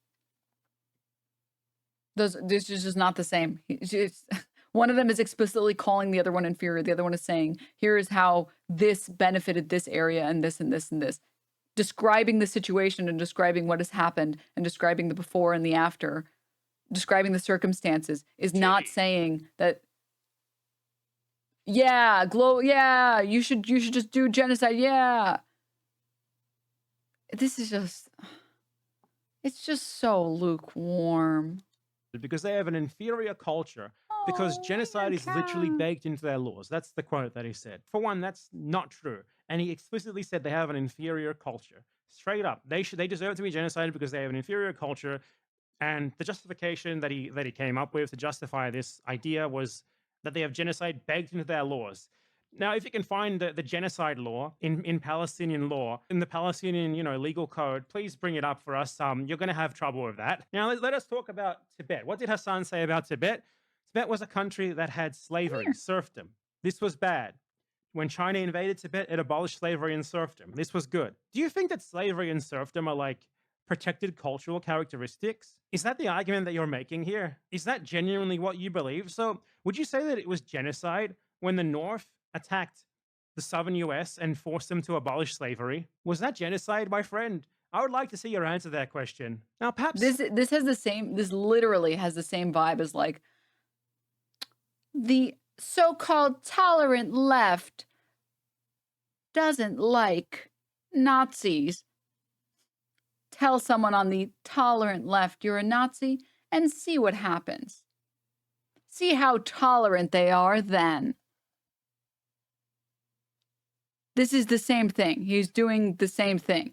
This is just not the same. One of them is explicitly calling the other one inferior. The other one is saying, here is how this benefited this area and this and this and this. Describing the situation and describing what has happened and describing the before and the after, describing the circumstances is not saying that, yeah, you should just do genocide. Yeah. This is just, it's just so lukewarm. Because they have an inferior culture, because genocide is literally baked into their laws. That's the quote that he said. For one, that's not true. And he explicitly said they have an inferior culture. Straight up. They deserve to be genocided because they have an inferior culture. And the justification that he came up with to justify this idea was that they have genocide baked into their laws. Now, if you can find the genocide law in Palestinian law, in the Palestinian, legal code, please bring it up for us. You're going to have trouble with that. Now, let us talk about Tibet. What did Hassan say about Tibet? Tibet was a country that had slavery, serfdom. This was bad. When China invaded Tibet, it abolished slavery and serfdom. This was good. Do you think that slavery and serfdom are like protected cultural characteristics? Is that the argument that you're making here? Is that genuinely what you believe? So would you say that it was genocide when the North attacked the southern US and forced them to abolish slavery? Was that genocide, my friend? I would like to see your answer to that question. Now, perhaps this literally has the same vibe as like the so-called tolerant left doesn't like Nazis. Tell someone on the tolerant left you're a Nazi and see what happens. See how tolerant they are then. This is the same thing. He's doing the same thing.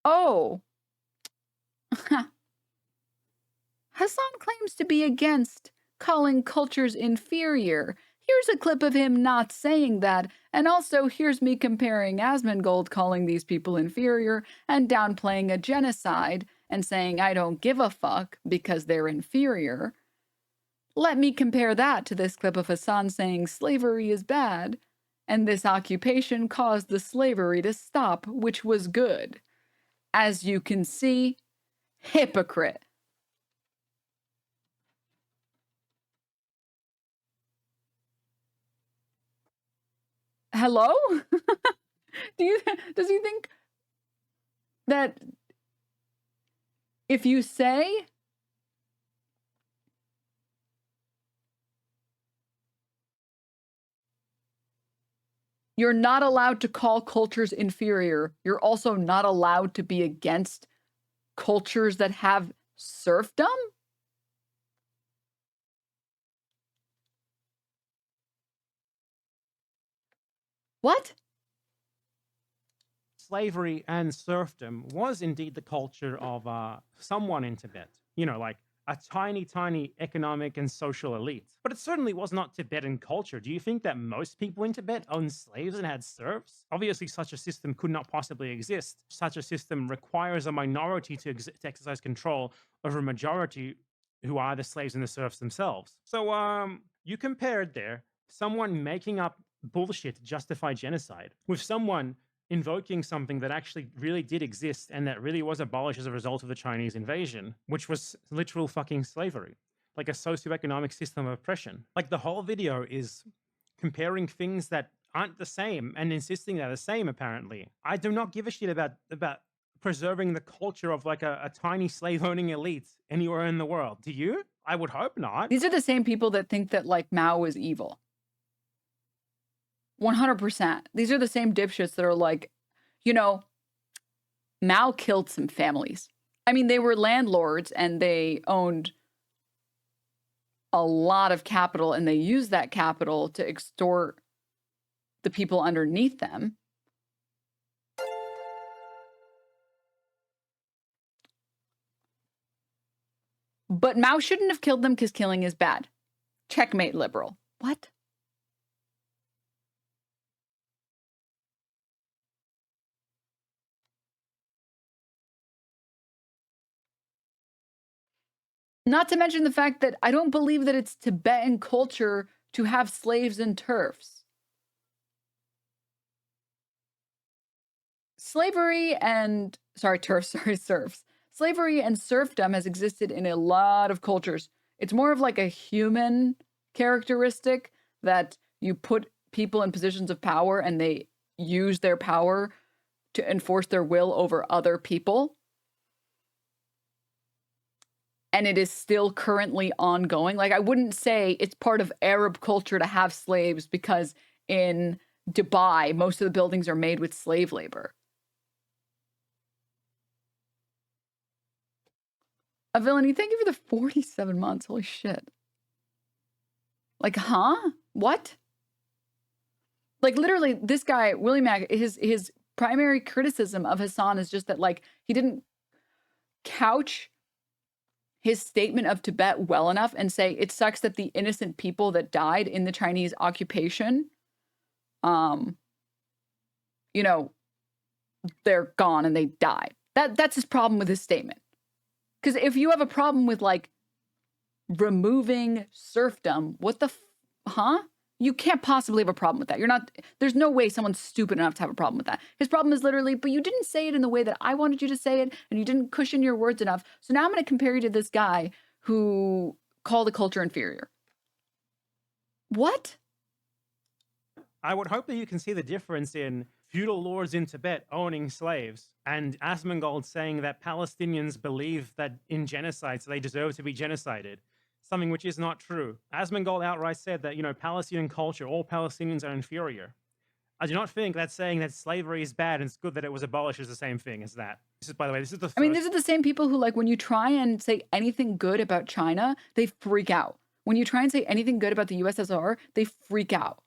Oh. Hassan claims to be against calling cultures inferior. Here's a clip of him not saying that, and also here's me comparing Asmongold calling these people inferior and downplaying a genocide and saying I don't give a fuck because they're inferior. Let me compare that to this clip of Hassan saying slavery is bad, and this occupation caused the slavery to stop, which was good. As you can see, hypocrite. Hello? Does he think that if you say you're not allowed to call cultures inferior, you're also not allowed to be against cultures that have serfdom? What? slavery and serfdom was indeed the culture of someone in Tibet, like a tiny, tiny economic and social elite. But it certainly was not Tibetan culture. Do you think that most people in Tibet owned slaves and had serfs? Obviously, such a system could not possibly exist. Such a system requires a minority to exercise control over a majority who are the slaves and the serfs themselves. So, you compared there someone making up bullshit to justify genocide with someone invoking something that actually really did exist and that really was abolished as a result of the Chinese invasion, which was literal fucking slavery, like a socioeconomic system of oppression. Like the whole video is comparing things that aren't the same and insisting they're the same, apparently. I do not give a shit about preserving the culture of like a tiny slave-owning elite anywhere in the world. Do you? I would hope not. These are the same people that think that like Mao was evil. 100%. These are the same dipshits that are like, you know, Mao killed some families. I mean, they were landlords and they owned a lot of capital, and they used that capital to extort the people underneath them. But Mao shouldn't have killed them because killing is bad. Checkmate, liberal. What? Not to mention the fact that I don't believe that it's Tibetan culture to have slaves and turfs. Slavery and, serfs. Slavery and serfdom has existed in a lot of cultures. It's more of like a human characteristic that you put people in positions of power and they use their power to enforce their will over other people. And it is still currently ongoing. Like, I wouldn't say it's part of Arab culture to have slaves because in Dubai, most of the buildings are made with slave labor. A villainy, thank you for the 47 months. Holy shit. Like, huh? What? Like, literally, this guy, Willie Mack, his primary criticism of Hassan is just that, like, he didn't couch his statement of Tibet well enough and say it sucks that the innocent people that died in the Chinese occupation, you know, they're gone and they died. That's his problem with his statement. Because if you have a problem with, like, removing serfdom, what the huh? You can't possibly have a problem with that. There's no way someone's stupid enough to have a problem with that. His problem is literally, but you didn't say it in the way that I wanted you to say it, and you didn't cushion your words enough. So now I'm going to compare you to this guy who called the culture inferior. What? I would hope that you can see the difference in feudal lords in Tibet owning slaves and Asmongold saying that Palestinians believe that in genocide, so they deserve to be genocided. Something which is not true. Asmongold outright said that, you know, Palestinian culture, all Palestinians are inferior. I do not think that saying that slavery is bad and it's good that it was abolished is the same thing as that. This is, by the way, this is the first... I mean, these are the same people who, like, when you try and say anything good about China, they freak out. When you try and say anything good about the USSR, they freak out.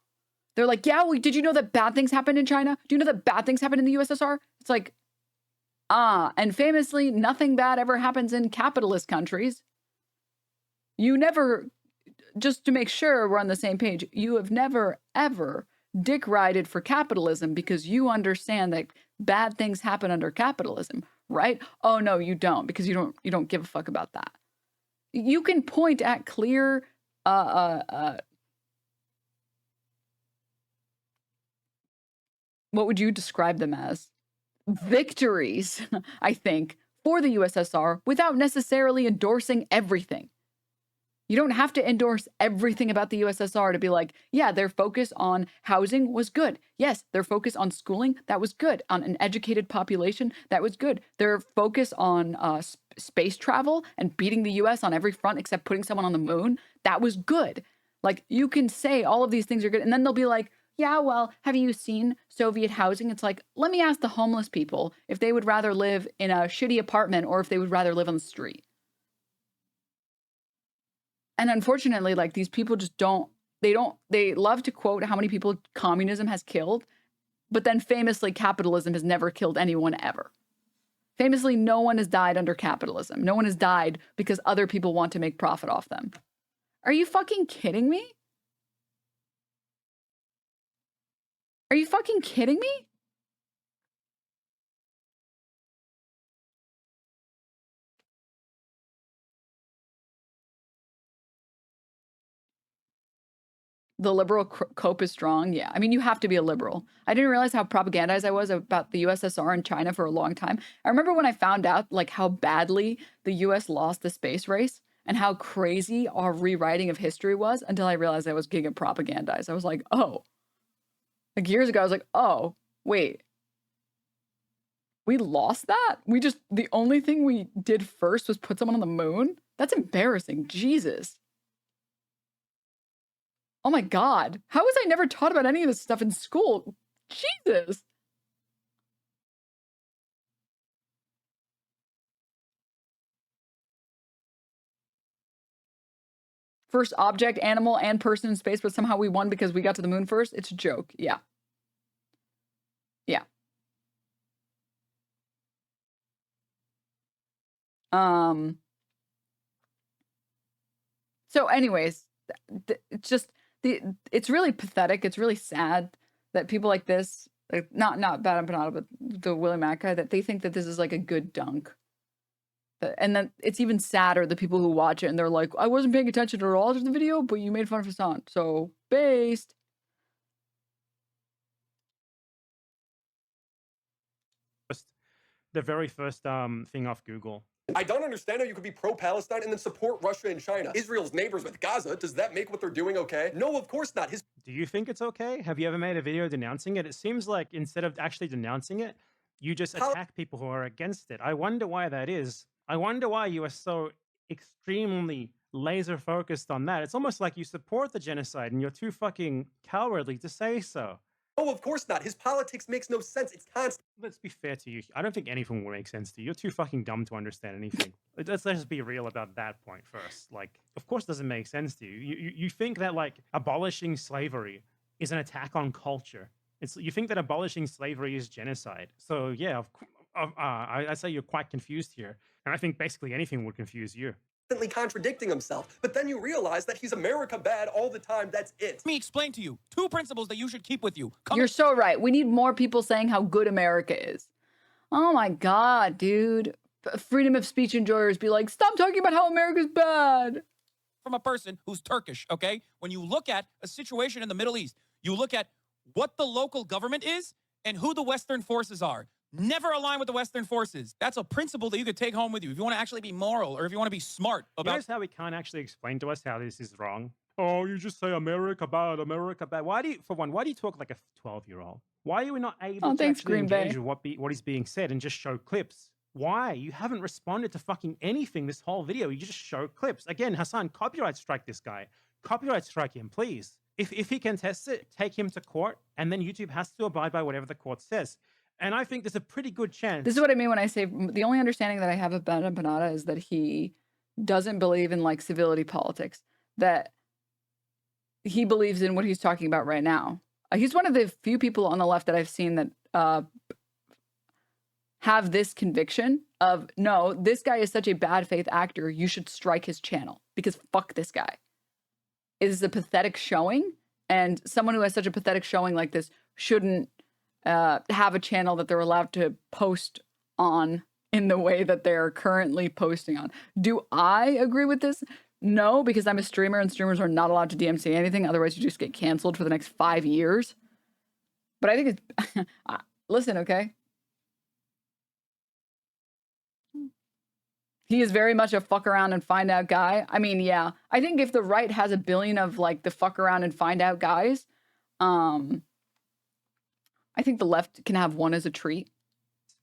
They're like, yeah, well, did you know that bad things happened in China? Do you know that bad things happened in the USSR? It's like, and famously, nothing bad ever happens in capitalist countries. You never, just to make sure we're on the same page, you have never, ever dick-rided for capitalism because you understand that bad things happen under capitalism, right? Oh, no, you don't, because you don't give a fuck about that. You can point at clear, what would you describe them as? Victories, I think, for the USSR without necessarily endorsing everything. You don't have to endorse everything about the USSR to be like, yeah, their focus on housing was good. Yes, their focus on schooling, that was good. On an educated population, that was good. Their focus on space travel and beating the US on every front except putting someone on the moon, that was good. Like, you can say all of these things are good, and then they'll be like, yeah, well, have you seen Soviet housing? It's like, let me ask the homeless people if they would rather live in a shitty apartment or if they would rather live on the street. And unfortunately, like, these people just they love to quote how many people communism has killed, but then famously capitalism has never killed anyone ever. Famously, no one has died under capitalism. No one has died because other people want to make profit off them. Are you fucking kidding me? Are you fucking kidding me? The liberal cope is strong. Yeah. I mean, you have to be a liberal. I didn't realize how propagandized I was about the USSR and China for a long time. I remember when I found out, like, how badly the US lost the space race and how crazy our rewriting of history was until I realized I was giga propagandized. I was like, oh. Like, years ago, I was like, oh, wait. We lost that? The only thing we did first was put someone on the moon? That's embarrassing. Jesus. Oh my God. How was I never taught about any of this stuff in school? Jesus. first object, animal, and person in space, but somehow we won because we got to the moon first. It's a joke. Yeah. Yeah. So anyways, it's just it's really pathetic. It's really sad that people like this, like not BadEmpanada, but the Willie Mack guy, that they think that this is like a good dunk. And then it's even sadder, the people who watch it and they're like, I wasn't paying attention at all to the video, but you made fun of Hassan. So based. The very first thing off Google. I don't understand how you could be pro-Palestine and then support Russia and China. Israel's neighbors with Gaza. Does that make what they're doing okay? No, of course not. Do you think it's okay? Have you ever made a video denouncing it? It seems like instead of actually denouncing it, you just attack people who are against it. I wonder why that is. I wonder why you are so extremely laser focused on that. It's almost like you support the genocide and you're too fucking cowardly to say so. Oh, of course not. His politics makes no sense. It's constant. Let's be fair to you. I don't think anything will make sense to you. You're too fucking dumb to understand anything. Let's just be real about that point first. Like, of course it doesn't make sense to you. You think that, like, abolishing slavery is an attack on culture. You think that abolishing slavery is genocide. So, yeah, I say you're quite confused here. And I think basically anything would confuse you. Contradicting himself, but then you realize that he's America bad all the time. That's it. Let me explain to you 2 principles that you should keep with you. You're so right. We need more people saying how good America is. Oh my God, dude. Freedom of speech enjoyers be like, stop talking about how America's bad. From a person who's Turkish, okay? When you look at a situation in the Middle East, you look at what the local government is and who the Western forces are. Never align with the Western forces. That's a principle that you could take home with you if you want to actually be moral or if you want to be smart about. Notice how he can't actually explain to us how this is wrong. Oh, you just say America bad, America bad. Why do you talk like a 12-year-old? Why are we not able to actually engage with what is being said and just show clips? Why? You haven't responded to fucking anything this whole video. You just show clips. Again, Hassan, copyright strike this guy. Copyright strike him, please. If he can test it, take him to court, and then YouTube has to abide by whatever the court says. And I think there's a pretty good chance. This is what I mean when I say the only understanding that I have of BadEmpanada is that he doesn't believe in like civility politics, that he believes in what he's talking about right now. He's one of the few people on the left that I've seen that have this conviction of, no, this guy is such a bad faith actor, you should strike his channel because fuck this guy. It is a pathetic showing, and someone who has such a pathetic showing like this shouldn't have a channel that they're allowed to post on in the way that they're currently posting on. Do I agree with this? No, because I'm a streamer and streamers are not allowed to DMCA anything. Otherwise, you just get canceled for the next 5 years. But I think it's... listen, okay? He is very much a fuck around and find out guy. I mean, yeah. I think if the right has a billion of like the fuck around and find out guys, I think the left can have one as a treat.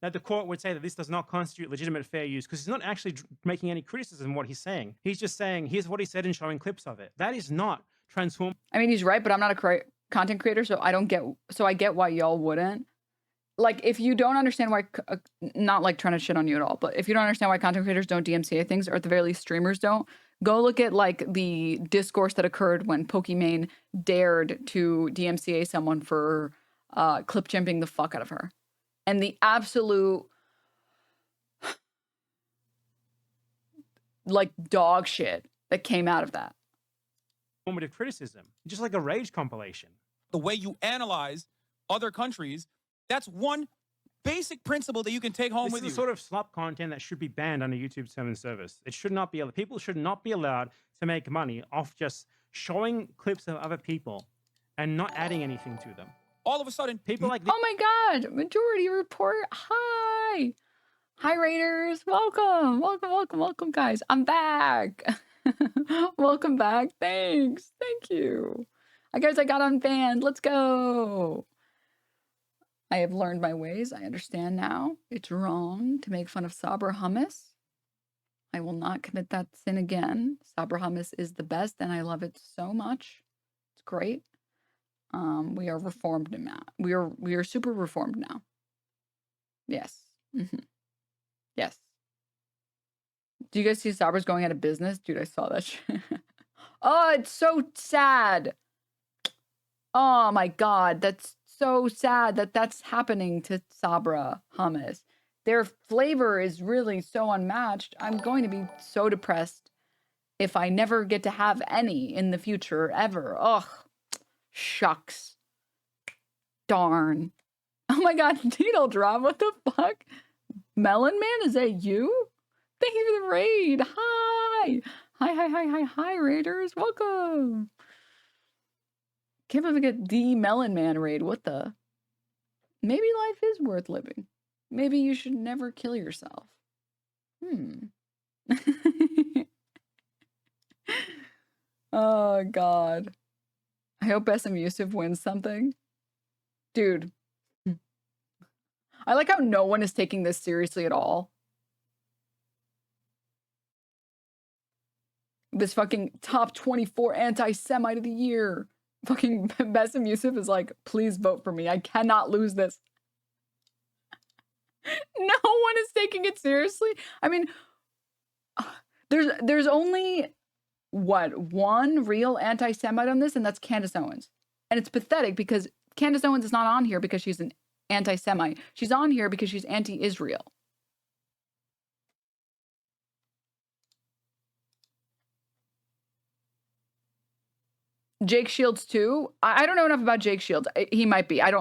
Now, the court would say that this does not constitute legitimate fair use because he's not actually making any criticism of what he's saying. He's just saying, here's what he said and showing clips of it. That is not transform. I mean, he's right, but I'm not a content creator, so I get why y'all wouldn't. Like, if you don't understand why, not like trying to shit on you at all, but if you don't understand why content creators don't DMCA things, or at the very least streamers don't, go look at like the discourse that occurred when Pokimane dared to DMCA someone for clip jumping the fuck out of her. And the absolute like dog shit that came out of that. Formative criticism, just like a rage compilation. The way you analyze other countries, that's one basic principle that you can take home with you. This is the sort of slop content that should be banned under YouTube's terms and service. It should not be. People should not be allowed to make money off just showing clips of other people and not adding anything to them. All of a sudden, people like this. Oh my God, Majority Report. Hi. Hi, Raiders. Welcome. Welcome, welcome, welcome, guys. I'm back. Welcome back. Thanks. Thank you. I guess I got unbanned. Let's go. I have learned my ways. I understand now. It's wrong to make fun of Sabra hummus. I will not commit that sin again. Sabra hummus is the best, and I love it so much. It's great. We are reformed now. We are super reformed now. Yes. Yes. Do you guys see Sabra's going out of business? Dude, I saw that shit. Oh, it's so sad. Oh my God, that's so sad that that's happening to Sabra hummus. Their flavor is really so unmatched. I'm going to be so depressed if I never get to have any in the future ever. Ugh, shucks. Darn. Oh my God, Needle Drop, what the fuck? Melon Man, is that you? Thank you for the raid. Hi. Hi, raiders. Welcome. Can't believe I get the Melon Man raid. What the? Maybe life is worth living. Maybe you should never kill yourself. Oh, God. I hope SM Yusuf wins something. Dude. I like how no one is taking this seriously at all. This fucking top 24 anti-Semite of the year. Fucking Bassem Yusuf is like, please vote for me. I cannot lose this. No one is taking it seriously. I mean, there's only, what, one real anti-Semite on this, and that's Candace Owens. And it's pathetic because Candace Owens is not on here because she's an anti-Semite. She's on here because she's anti-Israel. Jake Shields too. I don't know enough about Jake Shields. He might be. I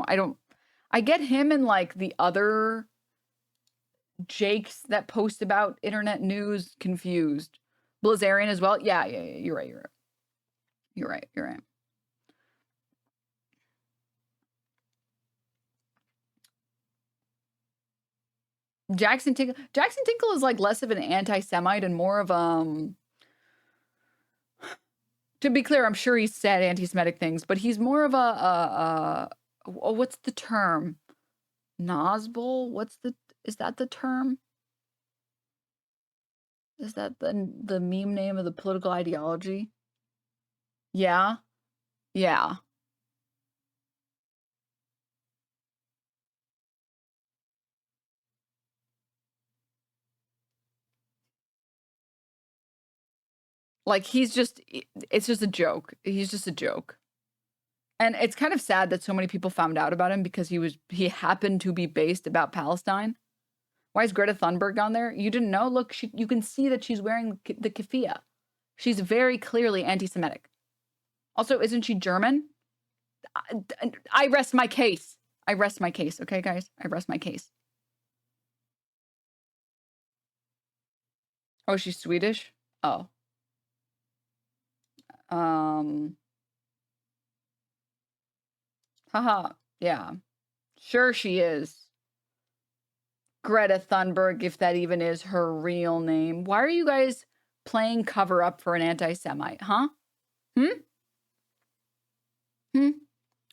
get him and like the other Jakes that post about internet news confused. Blazarian as well. Yeah. You're right. Jackson Tinkle is like less of an anti-Semite and more of to be clear, I'm sure he's said anti-Semitic things, but he's more of a what's the term? Nosbol? Is that the term? Is that the meme name of the political ideology? Yeah. Like it's just a joke. He's just a joke. And it's kind of sad that so many people found out about him because he happened to be based about Palestine. Why is Greta Thunberg on there? You didn't know? Look, you can see that she's wearing the keffiyeh. She's very clearly anti-Semitic. Also, isn't she German? I rest my case. Okay, guys? I rest my case. Oh, she's Swedish? Oh. Haha. Yeah. Sure she is. Greta Thunberg, if that even is her real name. Why are you guys playing cover up for an anti-Semite, huh? Why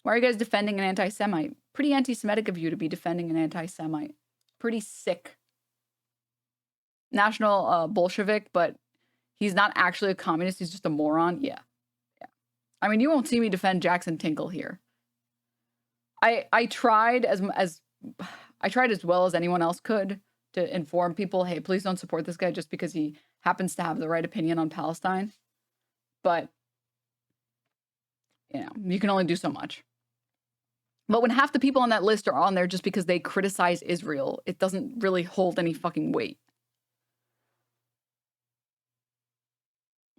are you guys defending an anti-Semite? Pretty anti-Semitic of you to be defending an anti-Semite. Pretty sick. National Bolshevik, but he's not actually a communist. He's just a moron. Yeah. I mean, you won't see me defend Jackson Tinkle here. I tried as well as anyone else could to inform people, hey, please don't support this guy just because he happens to have the right opinion on Palestine. But, you can only do so much. But when half the people on that list are on there just because they criticize Israel, it doesn't really hold any fucking weight.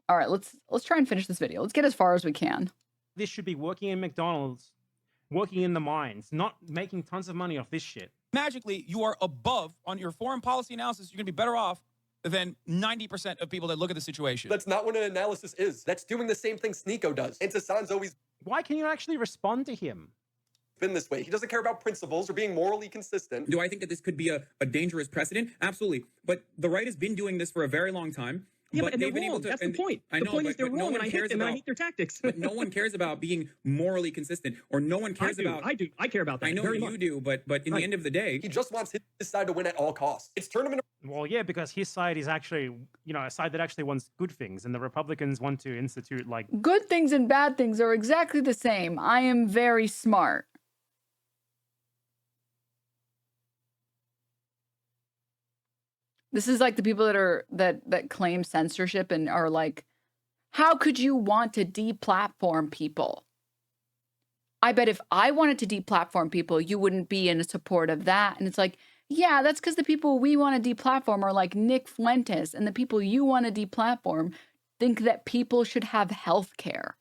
All right, let's try and finish this video. Let's get as far as we can. This should be working in McDonald's, working in the mines, not making tons of money off this shit. Magically, you are above on your foreign policy analysis. You're going to be better off than 90% of people that look at the situation. That's not what an analysis is. That's doing the same thing Sneeko does. And Hassan's always... Why can you actually respond to him? Been this way. He doesn't care about principles or being morally consistent. Do I think that this could be a dangerous precedent? Absolutely. But the right has been doing this for a very long time. Yeah, but they've been able to. That's the point. The point is they're wrong, and I hate them, and I hate their tactics. But no one cares about being morally consistent, or no one cares about... I do. I care about that. I know you do, but in the end of the day... He just wants his side to win at all costs. It's tournament... Well, yeah, because his side is actually, a side that actually wants good things, and the Republicans want to institute, like... Good things and bad things are exactly the same. I am very smart. This is like the people that claim censorship and are like How could you want to deplatform people? I bet if I wanted to deplatform people, you wouldn't be in support of that. And it's like, yeah, that's because the people we want to deplatform are like Nick Fuentes, and the people you want to deplatform think that people should have health care.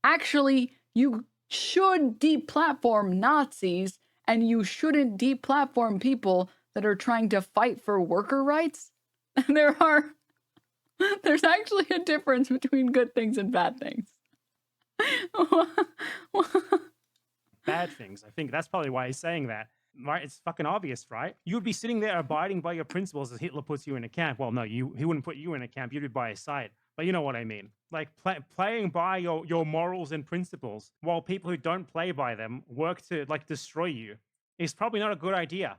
Actually, you should deplatform Nazis, and you shouldn't deplatform people that are trying to fight for worker rights. There's actually a difference between good things and bad things. Bad things. I think that's probably why he's saying that. Right? It's fucking obvious, right? You would be sitting there abiding by your principles as Hitler puts you in a camp. Well, no, he wouldn't put you in a camp. You'd be by his side. But you know what I mean. Like playing by your morals and principles while people who don't play by them work to like destroy you is probably not a good idea.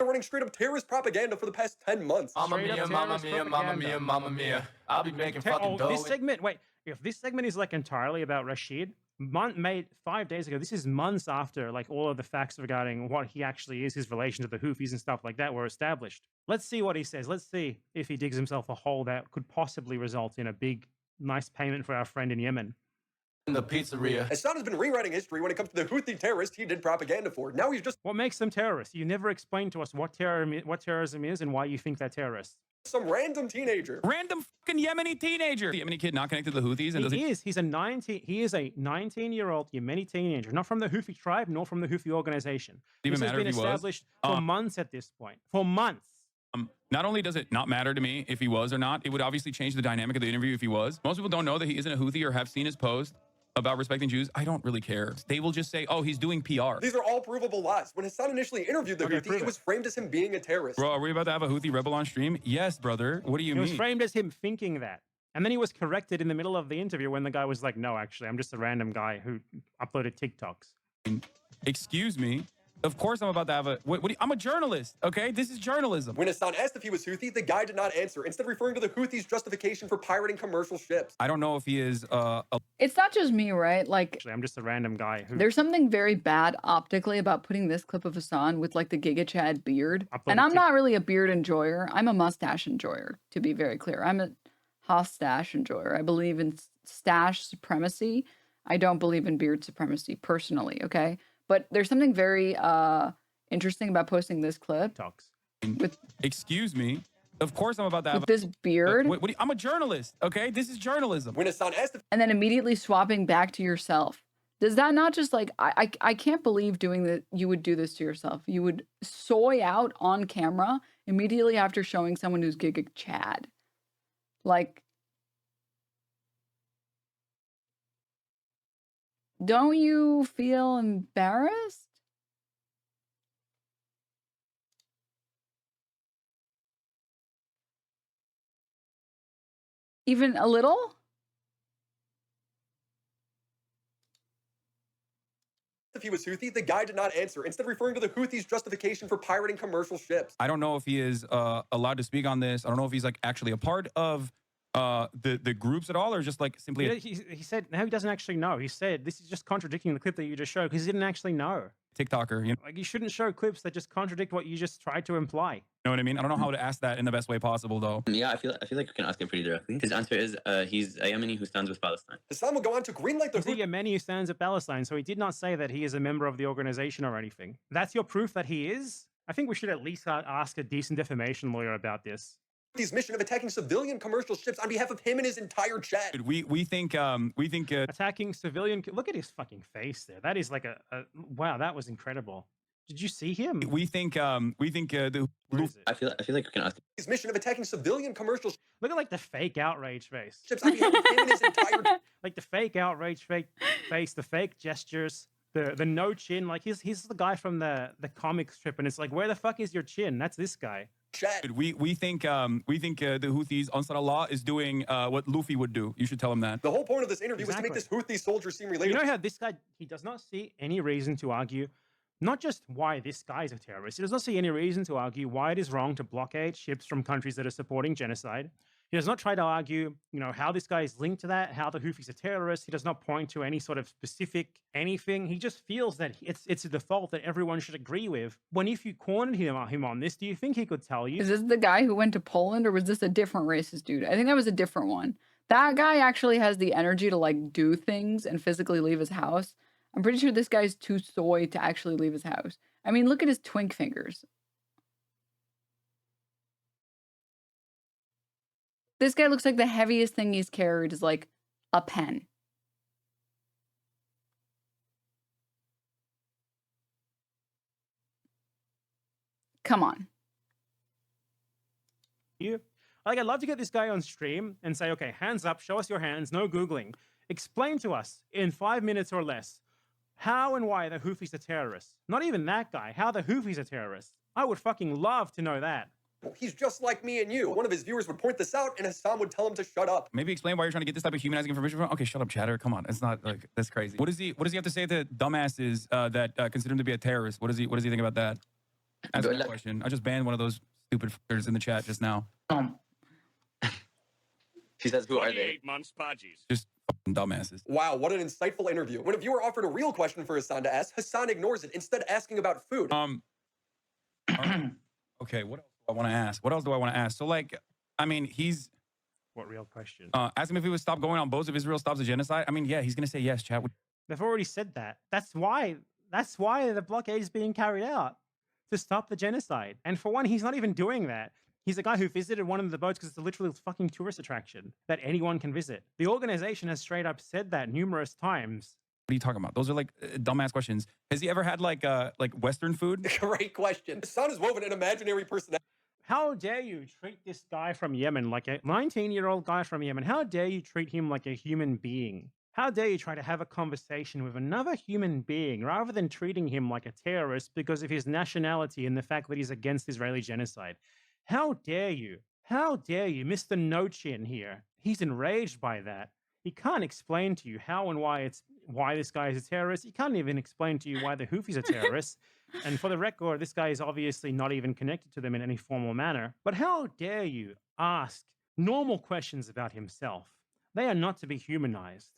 Running straight up terrorist propaganda for the past 10 months. Mamma mia, mamma mia, mamma mia, mamma mia. I'll be making fucking dough. This segment, wait, if this segment is like entirely about Rashid, made 5 days ago, this is months after like all of the facts regarding what he actually is, his relation to the Houthis and stuff like that were established. Let's see what he says. Let's see if he digs himself a hole that could possibly result in a big, nice payment for our friend in Yemen. In the pizzeria. Hassan has been rewriting history when it comes to the Houthi terrorists he did propaganda for. Now he's just... What makes them terrorists? You never explained to us what terrorism is and why you think they're terrorists. Some random teenager. Random fucking Yemeni teenager. The Yemeni kid not connected to the Houthis. And he is a 19-year-old Yemeni teenager, not from the Houthi tribe, nor from the Houthi organization. This has been established for months at this point. For months. Not only does it not matter to me if he was or not, it would obviously change the dynamic of the interview if he was. Most people don't know that he isn't a Houthi or have seen his post about respecting Jews. I don't really care. They will just say, oh, he's doing PR. These are all provable lies. When Hassan initially interviewed the Houthi, it was framed as him being a terrorist. Bro, are we about to have a Houthi rebel on stream? Yes, brother. What do you mean? It was framed as him thinking that. And then he was corrected in the middle of the interview when the guy was like, no, actually, I'm just a random guy who uploaded TikToks. Excuse me? Of course I'm about to have a... I'm a journalist, okay? This is journalism. When Hassan asked if he was Houthi, the guy did not answer, instead referring to the Houthis' justification for pirating commercial ships. I don't know if he is... It's not just me, right? Like, actually, I'm just a random guy who... There's something very bad optically about putting this clip of Hassan with like the Giga Chad beard. And I'm not really a beard enjoyer. I'm a mustache enjoyer, to be very clear. I'm a Hastache enjoyer. I believe in stash supremacy. I don't believe in beard supremacy personally, okay? But there's something very interesting about posting this clip. Excuse me? Of course I'm about to have... With this beard. I'm a journalist, okay? This is journalism. When Hassan asked if... And then immediately swapping back to yourself. Does that not just like... I can't believe doing that. You would do this to yourself. You would soy out on camera immediately after showing someone who's Giga Chad. Like... Don't you feel embarrassed? Even a little? If he was Houthi, the guy did not answer, instead referring to the Houthis' justification for pirating commercial ships. I don't know if he is allowed to speak on this. I don't know if he's like actually a part of the groups at all, or just like simply he said no, he doesn't actually know. He said this is just contradicting the clip that you just showed because he didn't actually know. TikToker, you know? Like you shouldn't show clips that just contradict what you just tried to imply. You know what I mean? I don't know how to ask that in the best way possible, though. Yeah, I feel like you can ask him pretty directly. His answer is he's a Yemeni who stands with Palestine. Hassan will go on to greenlight the... He's a Yemeni who stands with Palestine, so he did not say that he is a member of the organization or anything. That's your proof that he is? I think we should at least ask a decent defamation lawyer about this. His mission of attacking civilian commercial ships on behalf of him and his entire chat. We think attacking civilian. Look at his fucking face there. That is like a wow. That was incredible. Did you see him? We think I feel like you can ask his mission of attacking civilian commercial. Look at like the fake outrage face. Ships on behalf of him and his entire like the fake outrage face, the fake gestures. The no chin, like he's the guy from the comic strip, and it's like, where the fuck is your chin? That's this guy. We think the Houthis, Ansar Allah, is doing what Luffy would do. You should tell him that. The whole point of this interview was to make this Houthi soldier seem relatable. You know how this guy, he does not see any reason to argue, not just why this guy is a terrorist. He does not see any reason to argue why it is wrong to blockade ships from countries that are supporting genocide. He does not try to argue, you know, how this guy is linked to that, how the Houthis are terrorists. He does not point to any sort of specific anything. He just feels that it's a default that everyone should agree with. When if you cornered him on this, do you think he could tell you? Is this the guy who went to Poland, or was this a different racist dude? I think that was a different one. That guy actually has the energy to like do things and physically leave his house. I'm pretty sure this guy's too soy to actually leave his house. I mean, look at his twink fingers. This guy looks like the heaviest thing he's carried is like a pen. Come on. I'd love to get this guy on stream and say, okay, hands up, show us your hands, no Googling. Explain to us in 5 minutes or less how and why the Houthis are terrorists. Not even that guy, how the Houthis are terrorists. I would fucking love to know that. He's just like me and you. One of his viewers would point this out, and Hassan would tell him to shut up. Maybe explain why you're trying to get this type of humanizing information from. Okay, shut up, chatter. Come on, it's not like that's crazy. What does he have to say to dumbasses that consider him to be a terrorist? What does he think about that? Answer that question. I just banned one of those stupid fuckers in the chat just now. She says, "Who are they?" 8 months, Podgies. Just fucking dumbasses. Wow, what an insightful interview. When a viewer offered a real question for Hassan to ask, Hassan ignores it, instead asking about food. Okay, what else do I want to ask? What else do I want to ask? So, like, I mean, he's... What real question? Ask him if he would stop going on boats if Israel stops the genocide. I mean, yeah, he's going to say yes, chat. They've already said that. That's why the blockade is being carried out, to stop the genocide. And for one, he's not even doing that. He's a guy who visited one of the boats because it's literally a fucking tourist attraction that anyone can visit. The organization has straight up said that numerous times. What are you talking about? Those are like dumbass questions. Has he ever had like Western food? Great question. Hassan is woven an imaginary personality. How dare you treat this guy from Yemen like a 19-year-old guy from Yemen? How dare you treat him like a human being? How dare you try to have a conversation with another human being rather than treating him like a terrorist because of his nationality and the fact that he's against Israeli genocide? How dare you? How dare you? Mr. No Chin here. He's enraged by that. He can't explain to you how and why this guy is a terrorist. He can't even explain to you why the Houthis are terrorists. And for the record, this guy is obviously not even connected to them in any formal manner. But how dare you ask normal questions about himself? They are not to be humanized.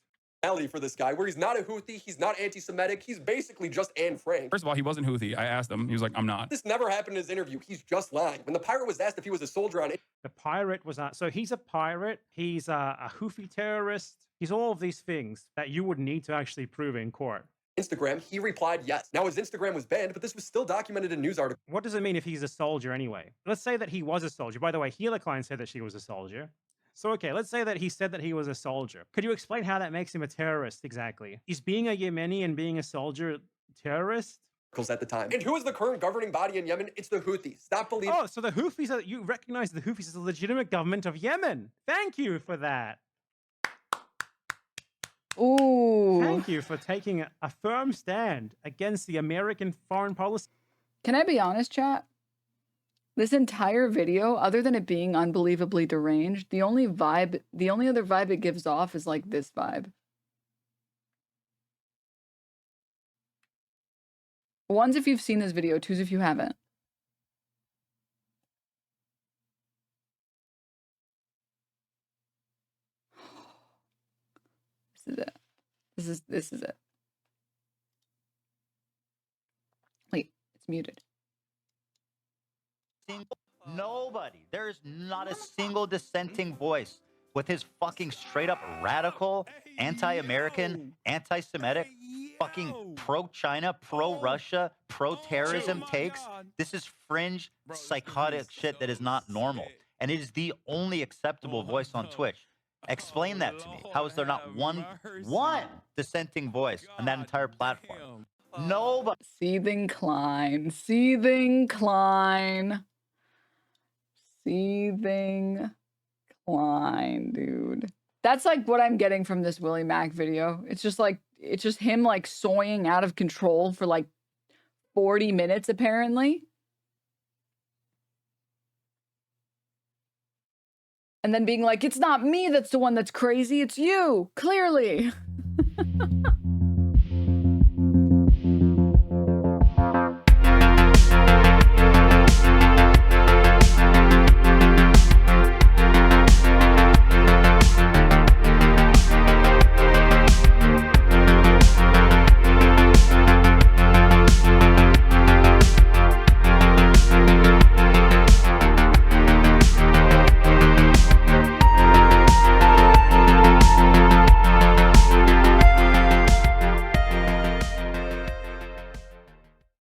For this guy, where he's not a Houthi, he's not anti-Semitic, he's basically just Anne Frank. First of all, he wasn't Houthi. I asked him. He was like, I'm not. This never happened in his interview. He's just lying. When the pirate was asked if he was a soldier on it. The pirate was not. So he's a pirate. He's a Houthi terrorist. He's all of these things that you would need to actually prove in court. Instagram, he replied yes. Now his Instagram was banned, but this was still documented in news articles. What does it mean if he's a soldier anyway? Let's say that he was a soldier. By the way, Healer Klein said that she was a soldier. So, okay, let's say that he said that he was a soldier. Could you explain how that makes him a terrorist exactly? Is being a Yemeni and being a soldier terrorist? At the time. And who is the current governing body in Yemen? It's the Houthis. Stop believing. Oh, so the Houthis, you recognize the Houthis as a legitimate government of Yemen. Thank you for that. Ooh. Thank you for taking a firm stand against the American foreign policy. Can I be honest, chat? This entire video, other than it being unbelievably deranged, the only other vibe it gives off is like this vibe. One's if you've seen this video, two's if you haven't. This is it. This is it. Wait, it's muted. Nobody. There is not a single dissenting voice with his fucking straight up radical, anti-American, anti-Semitic, fucking pro-China, pro-Russia, pro-terrorism takes. This is fringe, psychotic shit that is not normal. And it is the only acceptable voice on Twitch. Explain that to me. How is there not one dissenting voice on that entire platform? Nobody. Seething Klein. Seething Klein. Seething Klein, dude. That's like what I'm getting from this Willie Mac video. It's just him like soying out of control for like 40 minutes apparently. And then being like, it's not me that's the one that's crazy, it's you, clearly.